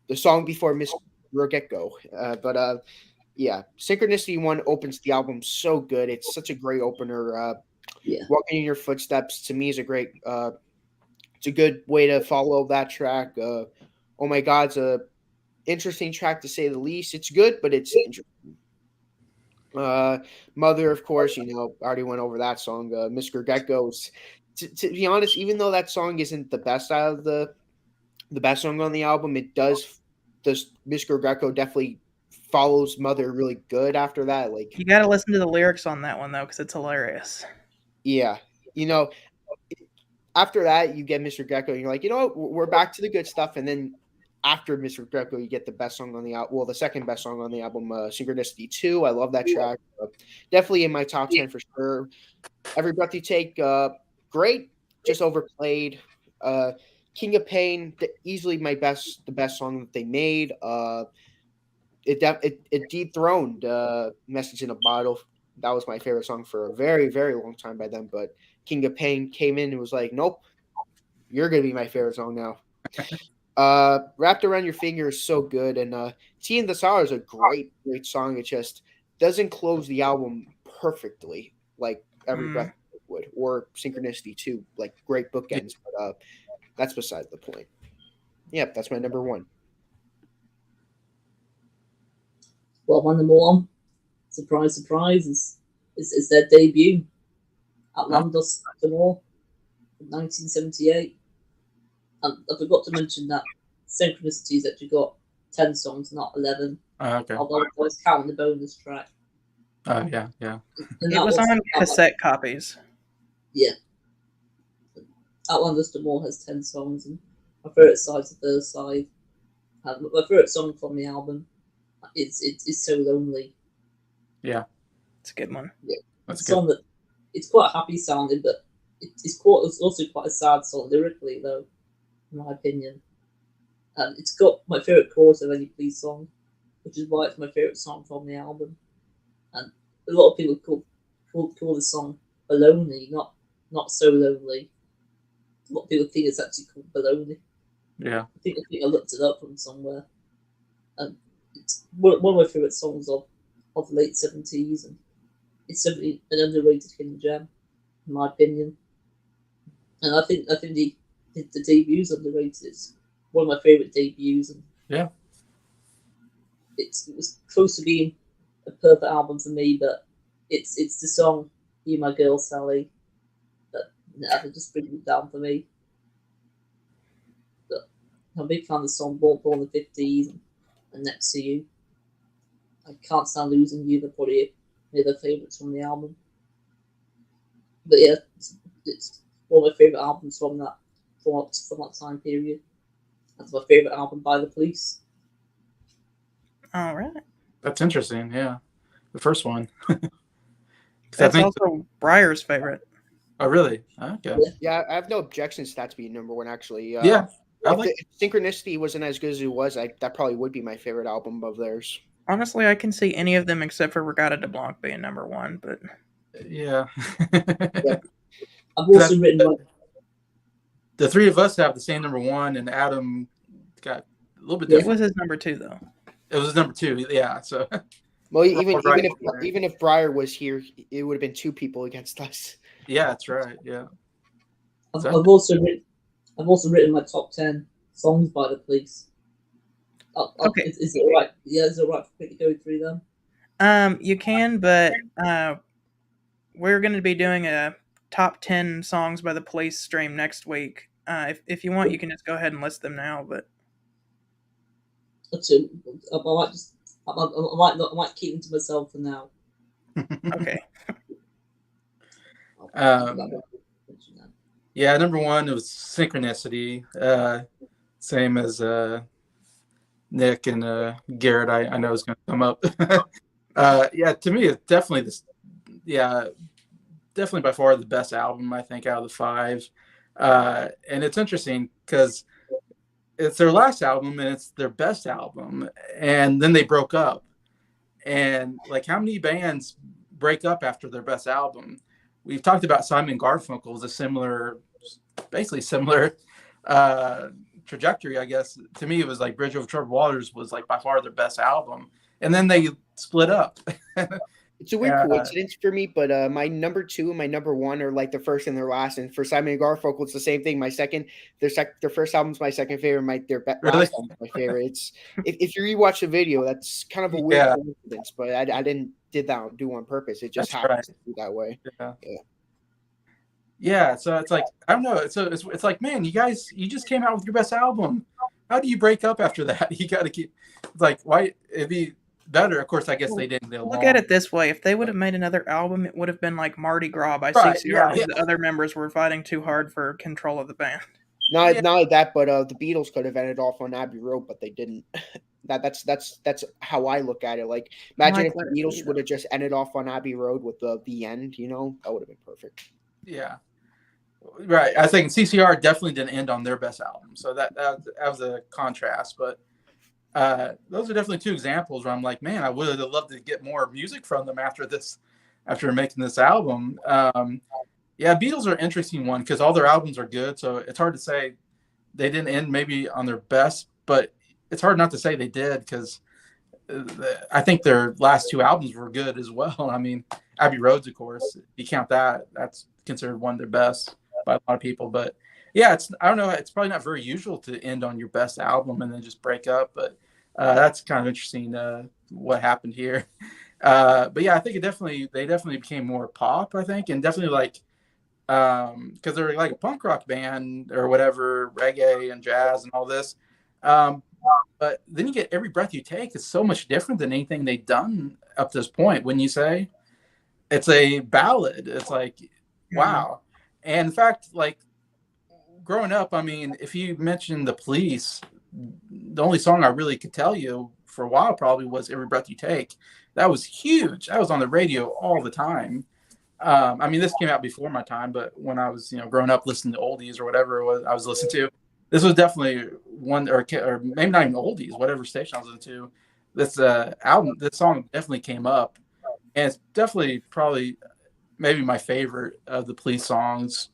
the song before Miss Regatta. Yeah, Synchronicity 1 opens the album so good. It's such a great opener.
Yeah.
Walking in Your Footsteps to me is a great. It's a good way to follow that track. Oh My God's a interesting track to say the least. It's good, but it's interesting. Mother, of course, I already went over that song. Mr. Gecko's. To be honest, even though that song isn't the best out of the best song on the album, it does. Mr. Greco definitely follows Mother really good after that. Like,
You got to listen to the lyrics on that one though, because it's hilarious.
yeah, after that you get Mr. Greco, and you're like, we're back to the good stuff, and then after Mr. Greco, you get the best song on the album. Well, the second best song on the album, Synchronicity 2. I love that track. Definitely in my top 10 for sure. Every Breath You Take, great, just overplayed. King of Pain, easily the best song that they made. It dethroned Message in a Bottle. That was my favorite song for a very, very long time by them. But King of Pain came in and was like, nope, you're going to be my favorite song now. Wrapped Around Your Finger is so good. And Tea in the Sour is a great, great song. It just doesn't close the album perfectly like Every Breath would, or Synchronicity 2, like great bookends. But that's beside the point. Yep, that's my number 1.
Well, my number 1, surprise, surprise, is their debut, Outlandos to More, 1978. And I forgot to mention that Synchronicity's actually got 10 songs, not 11.
Okay.
Although I was counting the bonus track.
Oh, yeah.
And it was on cassette copies.
Yeah. Outlandos to More has 10 songs, and my favourite side's the first side. My favourite song from the album is So Lonely.
Yeah.
It's a good one.
Yeah.
That's
it's a song that it's quite happy sounding, but it's also quite a sad song lyrically, though, in my opinion. And it's got my favourite chorus of any Please song, which is why it's my favourite song from the album. And a lot of people call the song Baloney, not So Lonely. A lot of people think it's actually called Baloney.
Yeah.
I think I looked it up from somewhere. And it's one of my favourite songs of the late 70s, and it's simply an underrated hidden gem, in my opinion. And I think the debut's underrated. It's one of my favourite debuts, and
yeah,
it was close to being a perfect album for me, but it's the song "You My Girl Sally" that never just brings it down for me. But I'm a big fan of the song "Born in the '50s" and "Next to You." I Can't Stand Losing You. They're probably their favourites from the album. But yeah, it's one of my favourite albums from that time period. That's my favourite album by The Police.
All right.
That's interesting. Yeah, the first one.
That's also Briar's favorite.
Oh, really? Okay.
Yeah, I have no objections to that to be number 1. Actually,
yeah.
If Synchronicity wasn't as good as it was, that probably would be my favorite album of theirs.
Honestly, I can see any of them except for Regatta de Blanc being number 1, but
yeah.
I've also written
the three of us have the same number 1, and Adam got a little bit different.
It was his number 2, though.
It was his number 2, yeah. So,
well, even if Briar was here, it would have been 2 people against us.
Yeah, that's right. Yeah.
I've also written my top 10 songs by The Police.
Okay.
Is it right? Yeah, is it right for me to go through them?
You can, but we're going to be doing a top 10 songs by The Police stream next week. If you want, you can just go ahead and list them now. But
I might keep them to myself for now.
Okay.
Yeah, number 1 was Synchronicity. Same as Nick and Garrett. I know is going to come up. Yeah, to me, it's definitely this. Yeah, definitely by far the best album, I think, out of the 5. And it's interesting because it's their last album and it's their best album, and then they broke up. And like, how many bands break up after their best album? We've talked about Simon Garfunkel's basically similar trajectory, I guess. To me, it was like Bridge Over Troubled Waters was like by far their best album, and then they split up.
It's a weird coincidence for me, but my number 2 and my number 1 are like the first and their last. And for Simon and Garfunkel, it's the same thing. Their first album's my second favorite. Their
Really?
last album's my favorite. It's if you rewatch the video, that's kind of a weird coincidence, but I didn't do on purpose. It just happens to be that way.
Yeah. So it's like, I don't know. So it's like, man, you just came out with your best album. How do you break up after that? You got to keep. It's like, why? It'd be better. Of course, I guess they didn't.
Look at it this way: if they would have made another album, it would have been like Mardi Gras by CCR.
Yeah.
The other members were fighting too hard for control of the band.
Not only that, but the Beatles could have ended off on Abbey Road, but they didn't. That's how I look at it. Like, imagine if the Beatles would have just ended off on Abbey Road with the end. You know, that would have been perfect.
Yeah. Right. I think CCR definitely didn't end on their best album, so that was a contrast. But those are definitely two examples where I'm like, man, I would have loved to get more music from them after making this album. Yeah, Beatles are an interesting one because all their albums are good, so it's hard to say they didn't end maybe on their best, but it's hard not to say they did because I think their last 2 albums were good as well. I mean, Abbey Road's, of course, if you count that, that's considered one of their best by a lot of people. But yeah, I don't know, it's probably not very usual to end on your best album and then just break up, but that's kind of interesting what happened here. But yeah, I think they definitely became more pop, I think, and definitely like because they're like a punk rock band or whatever, reggae and jazz and all this. But then you get Every Breath You Take is so much different than anything they've done up to this point. When you say it's a ballad, it's like, wow. And in fact, like growing up, I mean, if you mention the Police, the only song I really could tell you for a while probably was Every Breath You Take. That was huge. That was on the radio all the time. I mean, this came out before my time, but when I was, growing up listening to oldies or whatever it was I was listening to, this was definitely one, or maybe not even oldies, whatever station I was listening to. This song definitely came up, and it's definitely probably maybe my favorite of the Police songs.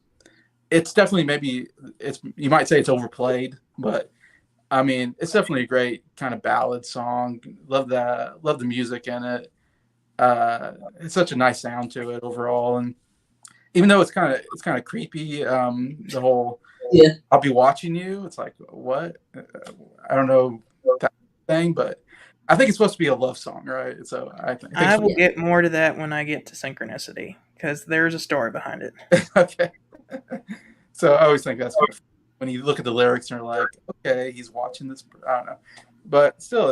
It's definitely you might say it's overplayed, but I mean, it's definitely a great kind of ballad song. Love the music in it. It's such a nice sound to it overall, and even though it's kind of creepy, the whole I'll be watching you. It's like, what? I don't know that thing, but I think it's supposed to be a love song, right? So I
will get more to that when I get to Synchronicity because there's a story behind it.
Okay. So I always think that's when you look at the lyrics and you're like, okay, he's watching this. I don't know, but still,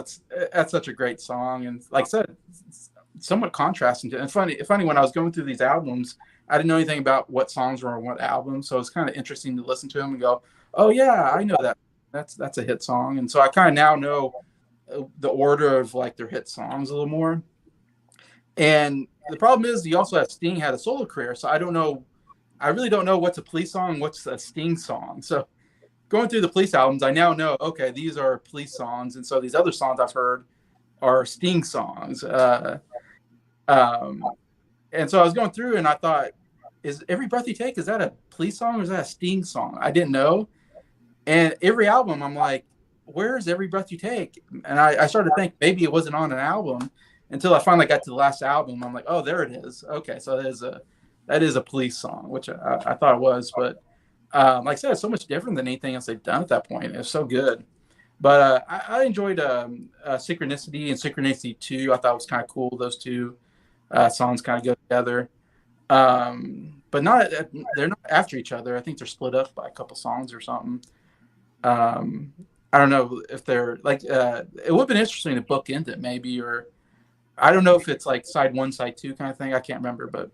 that's such a great song, and like I said, it's somewhat contrasting to. And funny when I was going through these albums, I didn't know anything about what songs were on what album, so it's kind of interesting to listen to them and go, oh yeah, I know that. That's a hit song, and so I kind of now know the order of like their hit songs a little more. And the problem is, you also have Sting had a solo career, so I really don't know what's a Police song, what's a Sting song. So going through the Police albums, I now know, okay, these are Police songs, and so these other songs I've heard are Sting songs. And so I was going through and I thought, is Every Breath You Take, is that a Police song or is that a Sting song? I didn't know. And every album, I'm like, where's Every Breath You Take? And I started to think maybe it wasn't on an album until I finally got to the last album. I'm like, oh, there it is. Okay, so that is a Police song, which I thought it was. But like I said, it's so much different than anything else they've done at that point. It's so good. But I enjoyed Synchronicity and Synchronicity 2. I thought it was kind of cool. Those two songs kind of go together. But they're not after each other. I think they're split up by a couple songs or something. I don't know if they're like, it would have been interesting to bookend it maybe, or I don't know if it's like side 1, side 2 kind of thing. I can't remember, but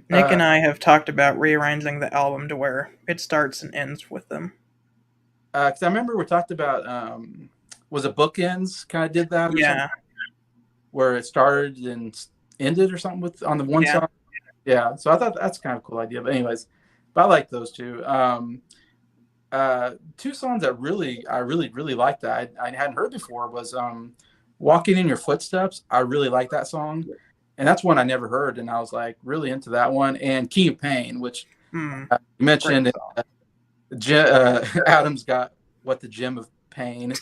Nick and I have talked about rearranging the album to where it starts and ends with them.
Because I remember we talked about, was it Bookends kind of did that? Or something? Where it started and ended or something on the one side. Yeah. So I thought that's kind of a cool idea. But anyways, I like those two. Two songs that I really liked that I hadn't heard before was Walking in Your Footsteps. I really like that song. And that's one I never heard. And I was like really into that one. And Key of Pain, which you mentioned. Adam's got What the Gem of Pain,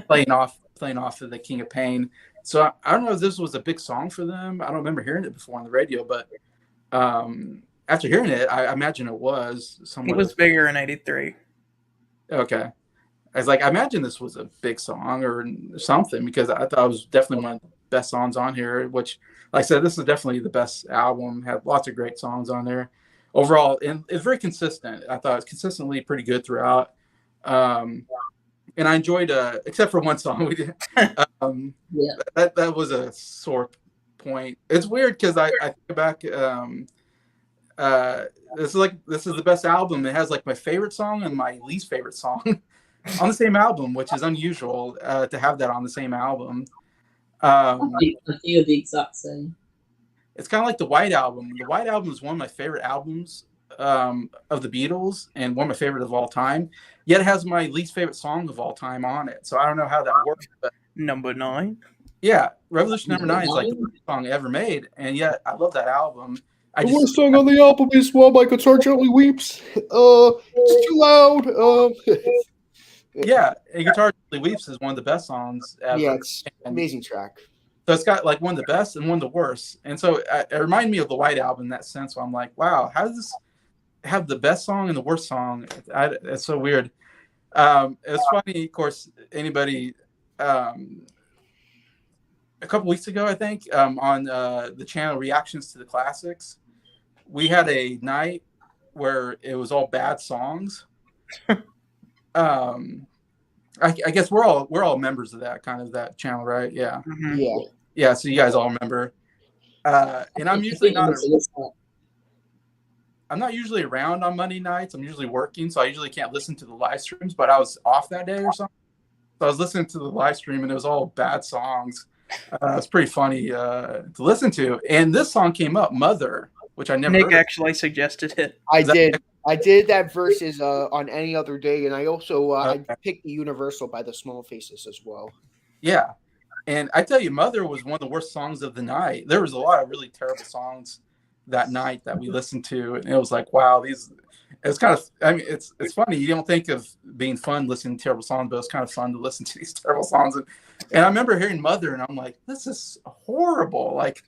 playing off of the King of Pain. So I don't know if this was a big song for them. I don't remember hearing it before on the radio, but after hearing it, I imagine it was somewhat.
It was bigger in '83.
Okay. I was like, I imagine this was a big song or something, because I thought it was definitely one of the best songs on here, which, like I said, this is definitely the best album. Had lots of great songs on there overall. And it's very consistent. I thought it was consistently pretty good throughout. And I enjoyed, except for one song we did. That was a sore point. It's weird because I think back. This is the best album. It has like my favorite song and my least favorite song on the same album, which is unusual to have that on the same album.
I feel the exact same.
It's kind of like the White Album. The White Album is one of my favorite albums of the Beatles and one of my favorite of all time. Yet it has my least favorite song of all time on it. So I don't know how that works. But
Number 9.
Yeah, Revolution Number 9 is like the best song ever made, and yet I love that album.
The worst song on the album is "While My Guitar Gently Weeps." It's too loud.
Yeah, and Guitar Gently Weeps is one of the best songs ever.
Yeah, it's an amazing track.
So it's got like one of the best and one of the worst. And so it reminded me of the White Album in that sense. So I'm like, wow, how does this have the best song and the worst song? It's so weird. It's funny, of course, anybody, a couple weeks ago, I think, on the channel Reactions to the Classics, we had a night where it was all bad songs. I guess we're all members of that that channel, right? Yeah.
Mm-hmm.
Yeah. So you guys all remember. And I'm usually I'm not usually around on Monday nights. I'm usually working, so I usually can't listen to the live streams. But I was off that day or something, so I was listening to the live stream, and it was all bad songs. It's pretty funny to listen to. And this song came up, "Mother," which I never.
Nick actually suggested it.
I did that versus on Any Other Day, and I also I picked the Universal by the Small Faces as well.
Yeah, and I tell you, "Mother" was one of the worst songs of the night. There was a lot of really terrible songs that night that we listened to, and it was like, wow, it's kind of. I mean, it's funny. You don't think of being fun listening to terrible songs, but it's kind of fun to listen to these terrible songs. And I remember hearing "Mother," and I'm like, this is horrible. Like,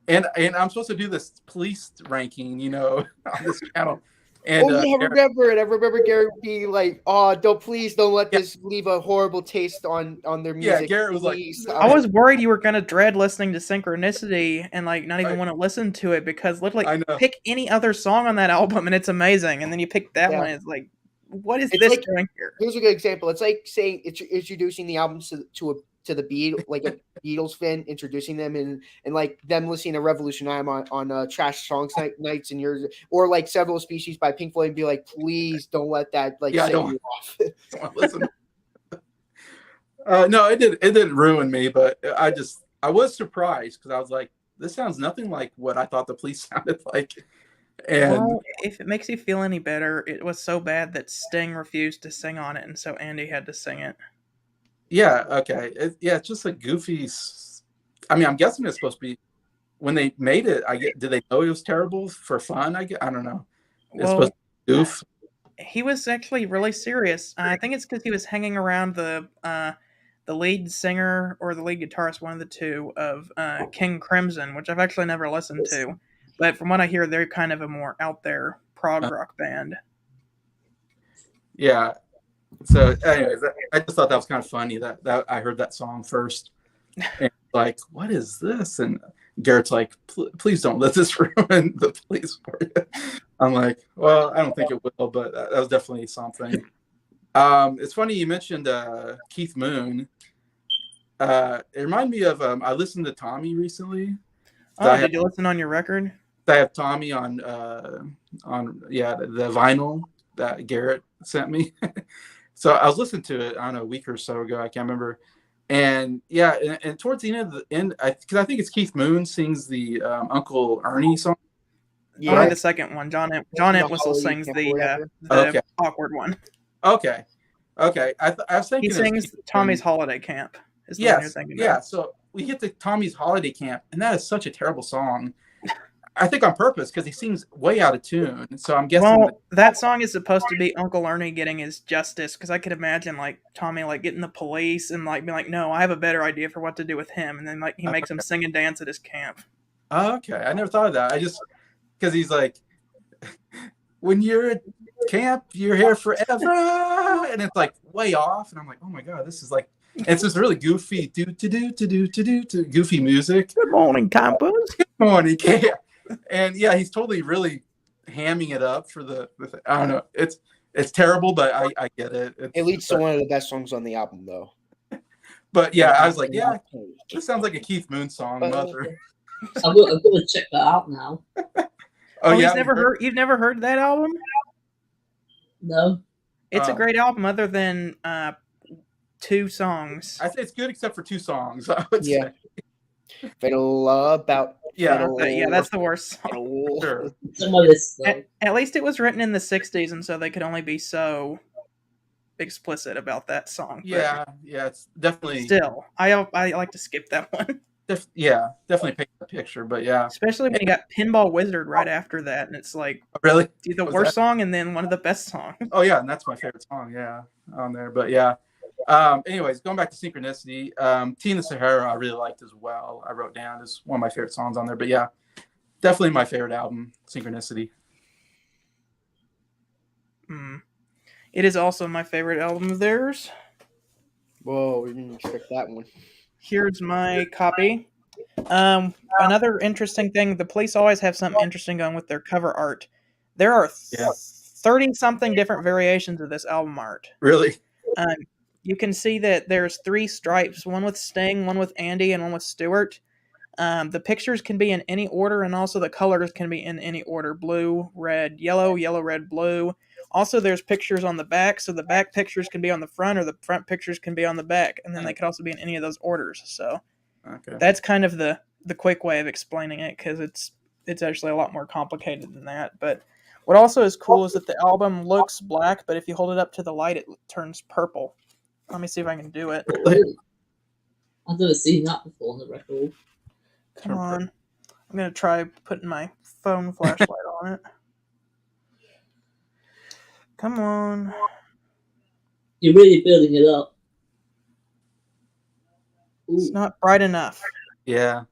and I'm supposed to do this police ranking, on this channel. And,
I remember it. I remember Garrett being like, "Oh, don't let this leave a horrible taste on their music."
Yeah, Garrett was like,
I was worried you were gonna dread listening to Synchronicity and like not even want to listen to it, because literally pick any other song on that album and it's amazing, and then you pick that one. And it's like, what is this doing here?
Here's a good example. It's like saying it's introducing the album to the Beatles, like a Beatles fan introducing them and like them listening to Revolution on Trash Songs nights and yours, or like Several Species by Pink Floyd, and be like, please don't let that set you off.
Don't listen. No, it didn't ruin me, but I was surprised because I was like, this sounds nothing like what I thought the Police sounded like. And
if it makes you feel any better, it was so bad that Sting refused to sing on it, and so Andy had to sing it.
Yeah, okay. It's just a goofy. I mean, I'm guessing it's supposed to be when they made it. Did they know it was terrible for fun? I don't know. It's supposed to be goof.
He was actually really serious. I think it's because he was hanging around the lead singer or the lead guitarist, one of the two, of King Crimson, which I've actually never listened to. But from what I hear, they're kind of a more out there prog rock band.
Yeah. So, anyways, I just thought that was kind of funny that I heard that song first, and like, what is this? And Garrett's like, please don't let this ruin the Police for you. I'm like, well, I don't think it will, but that was definitely something. It's funny you mentioned Keith Moon. It reminded me of I listened to Tommy recently.
Did you listen on your record?
I have Tommy on the vinyl that Garrett sent me. So I was listening to it, I don't know, a week or so ago. I can't remember. And yeah, and towards the end, because I think it's Keith Moon sings the Uncle Ernie song.
Yeah, the second one. John Entwistle sings the awkward one.
Okay. I was thinking
he sings Tommy's Holiday Camp.
Yes. Yeah. So we get to Tommy's Holiday Camp, and that is such a terrible song. I think on purpose because he seems way out of tune. So I'm guessing.
Well, that song is supposed to be Uncle Ernie getting his justice, because I could imagine like Tommy like getting the police and like being like, "No, I have a better idea for what to do with him," and then like he makes him sing and dance at his camp.
Oh, okay, I never thought of that. I just because he's like, when you're at camp, you're here forever, and it's like way off, and I'm like, oh my god, this is like, it's just really goofy, goofy music.
Good morning, campers.
Good morning, camp. And yeah, he's totally really hamming it up for the I don't know. It's terrible, but I get it.
It leads to one of the best songs on the album, though.
But yeah, I was like, yeah, this sounds like a Keith Moon song, Mother.
I'm going to check that out now.
Oh yeah,
you've never heard that album?
No.
It's a great album, other than 2 songs.
I say it's good except for 2 songs. I would say.
Fiddle about.
Yeah, that's the worst
song.
Sure.
At least it was written in the 60s, and so they could only be so explicit about that song.
Yeah, it's definitely.
Still, I like to skip that one.
Definitely paint the picture, but yeah.
Especially when you got Pinball Wizard right after that, and it's like,
really?
The worst song and then one of the best songs.
Oh yeah, and that's my favorite song, yeah, on there. But yeah. Anyways, going back to Synchronicity, Tina Sahara I really liked as well. I wrote down as one of my favorite songs on there. But yeah, definitely my favorite album, Synchronicity.
It is also my favorite album of theirs.
Whoa, we didn't expect that one.
Here's my copy. Another interesting thing, the Police always have something interesting going with their cover art. There are 30-something different variations of this album art.
Really?
You can see that there's 3 stripes, one with Sting, one with Andy, and one with Stewart. The pictures can be in any order, and also the colors can be in any order. Blue, red, yellow, red, blue. Also, there's pictures on the back, so the back pictures can be on the front, or the front pictures can be on the back, and then they could also be in any of those orders. So that's kind of the quick way of explaining it, because it's actually a lot more complicated than that. But what also is cool is that the album looks black, but if you hold it up to the light, it turns purple. Let me see if I can do it.
I've never seen that before on the record.
Come on. I'm going to try putting my phone flashlight on it. Come on.
You're really building it up. Ooh.
It's not bright enough.
Yeah.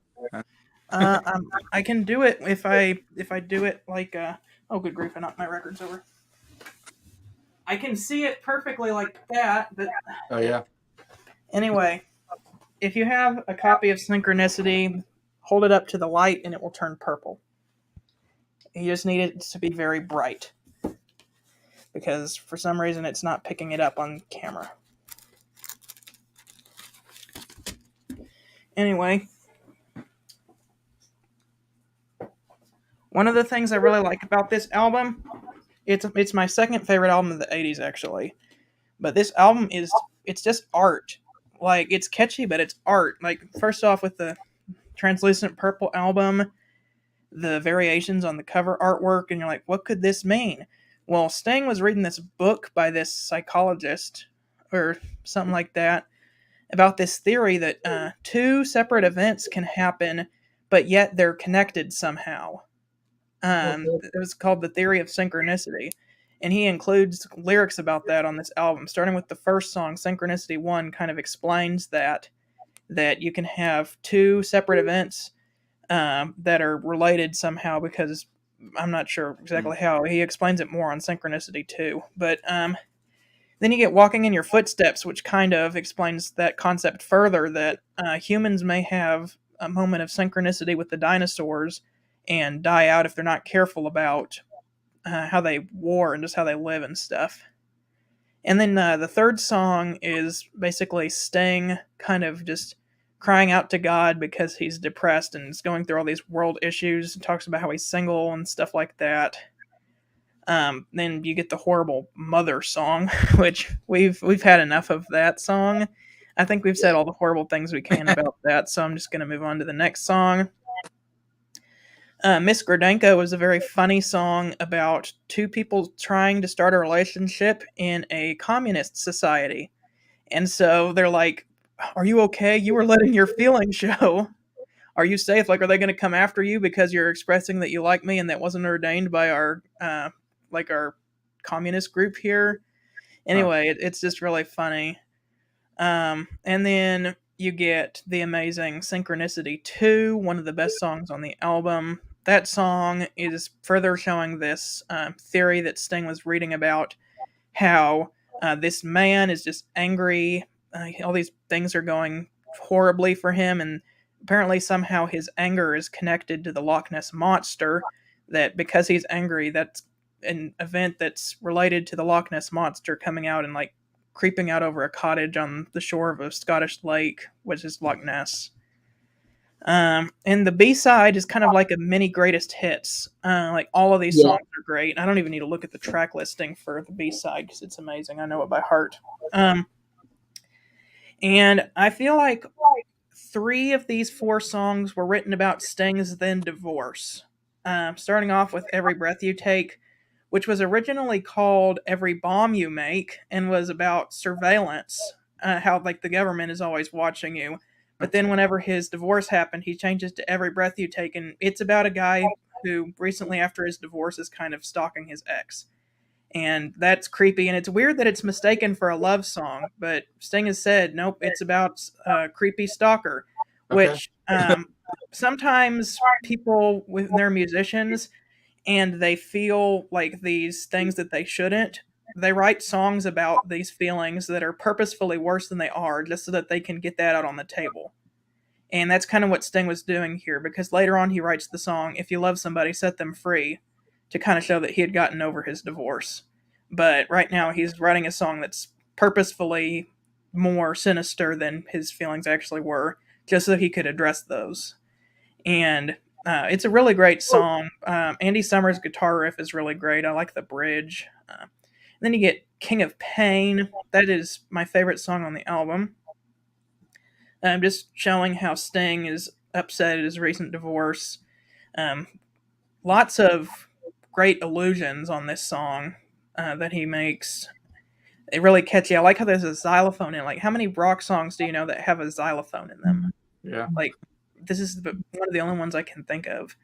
I can do it if I do it like oh good grief, I knocked my records over. I can see it perfectly like that, but
oh yeah.
Anyway, if you have a copy of Synchronicity, hold it up to the light and it will turn purple. You just need it to be very bright, because for some reason it's not picking it up on camera. Anyway, one of the things I really like about this album, it's my second favorite album of the 80s, actually. But this album it's just art. Like, it's catchy, but it's art. Like, first off, with the Translucent Purple album, the variations on the cover artwork, and you're like, what could this mean? Well, Sting was reading this book by this psychologist, or something like that, about this theory that 2 separate events can happen, but yet they're connected somehow. It was called the theory of synchronicity, and he includes lyrics about that on this album. Starting with the first song, Synchronicity 1, kind of explains that you can have 2 separate events that are related somehow, because I'm not sure exactly how. He explains it more on Synchronicity 2. But then you get Walking in Your Footsteps, which kind of explains that concept further, that humans may have a moment of synchronicity with the dinosaurs and die out if they're not careful about how they war and just how they live and stuff. And then the third song is basically Sting kind of just crying out to God because he's depressed and is going through all these world issues, and talks about how he's single and stuff like that. Then you get the horrible Mother song, which we've had enough of that song. I think we've said all the horrible things we can about that, so I'm just going to move on to the next song. Miss Grodenko was a very funny song about 2 people trying to start a relationship in a communist society. And so they're like, are you okay? You were letting your feelings show. are you safe? Like, are they going to come after you because you're expressing that you like me and that wasn't ordained by our our communist group here? Anyway, it's just really funny. And then you get the amazing Synchronicity 2, one of the best songs on the album. That song is further showing this theory that Sting was reading about how this man is just angry. All these things are going horribly for him, and apparently somehow his anger is connected to the Loch Ness Monster. That because he's angry, that's an event that's related to the Loch Ness Monster coming out and like creeping out over a cottage on the shore of a Scottish lake, which is Loch Ness. And the B side is kind of like a mini greatest hits. Like all of these songs are great. I don't even need to look at the track listing for the B side because it's amazing. I know it by heart. And I feel like 3 of these 4 songs were written about Sting's then divorce. Starting off with Every Breath You Take, which was originally called Every Bomb You Make and was about surveillance, how like the government is always watching you. But then whenever his divorce happened, he changes to Every Breath You Take, and it's about a guy who recently after his divorce is kind of stalking his ex. And that's creepy, and it's weird that it's mistaken for a love song, but Sting has said, nope, it's about a creepy stalker, which sometimes people, when they're musicians, and they feel like these things that they shouldn't, they write songs about these feelings that are purposefully worse than they are, just so that they can get that out on the table. And that's kind of what Sting was doing here, because later on he writes the song, If You Love Somebody, Set Them Free, to kind of show that he had gotten over his divorce. But right now he's writing a song that's purposefully more sinister than his feelings actually were, just so he could address those. And it's a really great song. Andy Summers' guitar riff is really great. I like the bridge. Then you get King of Pain. That is my favorite song on the album. Just showing how Sting is upset at his recent divorce. Lots of great allusions on this song that he makes. It really catchy. I like how there's a xylophone in it. Like, how many rock songs do you know that have a xylophone in them?
Yeah.
Like, this is one of the only ones I can think of.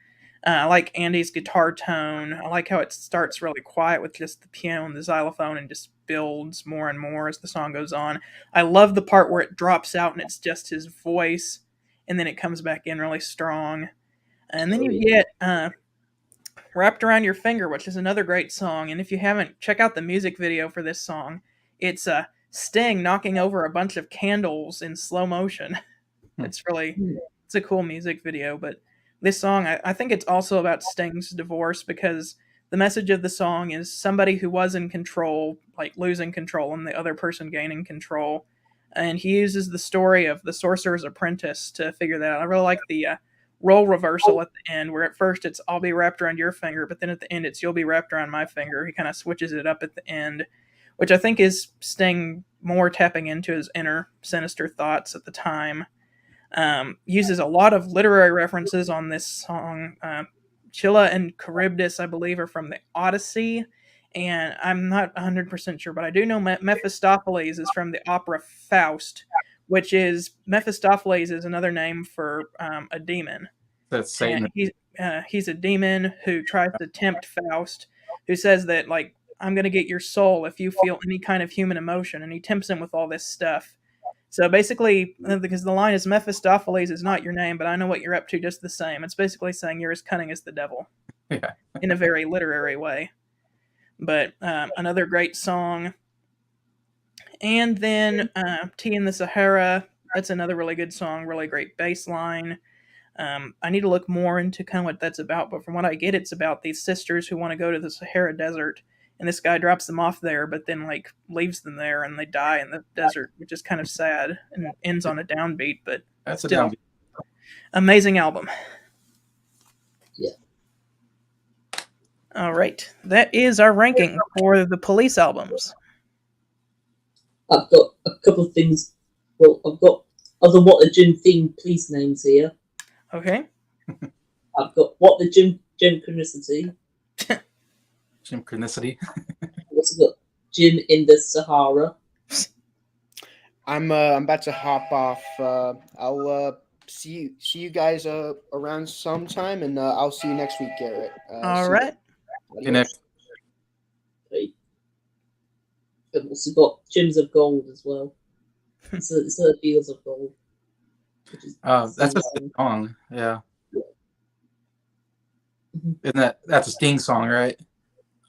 I like Andy's guitar tone. I like how it starts really quiet with just the piano and the xylophone and just builds more and more as the song goes on. I love the part where it drops out and it's just his voice, and then it comes back in really strong. And then you get Wrapped Around Your Finger, which is another great song. And if you haven't, check out the music video for this song. It's Sting knocking over a bunch of candles in slow motion. It's a cool music video, but this song, I think it's also about Sting's divorce, because the message of the song is somebody who was in control, like losing control, and the other person gaining control. And he uses the story of the Sorcerer's Apprentice to figure that out. I really like the role reversal at the end, where at first it's I'll be wrapped around your finger, but then at the end it's you'll be wrapped around my finger. He kind of switches it up at the end, which I think is Sting more tapping into his inner sinister thoughts at the time. Uses a lot of literary references on this song. Scylla and Charybdis, I believe, are from the Odyssey, and I'm not 100% sure, but I do know Mephistopheles is from the opera Faust, which is Mephistopheles is another name for a demon.
That's Satan.
He's a demon who tries to tempt Faust, who says that, like, I'm going to get your soul if you feel any kind of human emotion, and he tempts him with all this stuff. So basically, because the line is Mephistopheles is not your name, but I know what you're up to just the same. It's basically saying you're as cunning as the devil, in a very literary way. But another great song. And then Tea in the Sahara. That's another really good song, really great bass line. I need to look more into kind of what that's about, but from what I get, it's about these sisters who want to go to the Sahara Desert, and this guy drops them off there, but then like leaves them there, and they die in the desert, which is kind of sad and ends on a downbeat. But
that's
still,
a downbeat.
Amazing album.
Yeah.
All right, that is our ranking for the Police albums.
I've got a couple of things. Well, I've got other What the Gym themed police names here.
Okay.
I've got What the Gym Synchronicity.
Synchronicity.
I've also got Gym in the Sahara.
I'm about to hop off. I'll see you guys around sometime, and I'll see you next week, Garrett.
All right.
Good night.
Right. We've also got Gems of Gold as well. It's a Fields of Gold.
That's a good song. Yeah. Isn't that's a Sting song, right?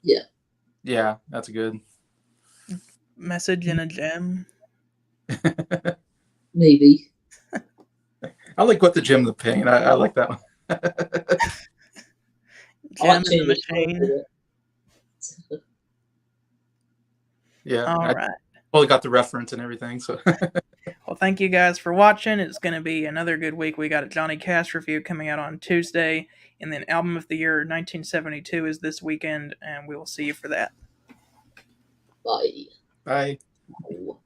Yeah.
Yeah, that's good.
Message in a Gem.
Maybe.
I like What the Gem the Pain. I like that one.
Gem in the Machine.
Yeah.
All right.
Totally got the reference and everything. So.
Well, thank you guys for watching. It's going to be another good week. We got a Johnny Cash review coming out on Tuesday, and then Album of the Year 1972 is this weekend, and we will see you for that.
Bye.
Bye.
Oh.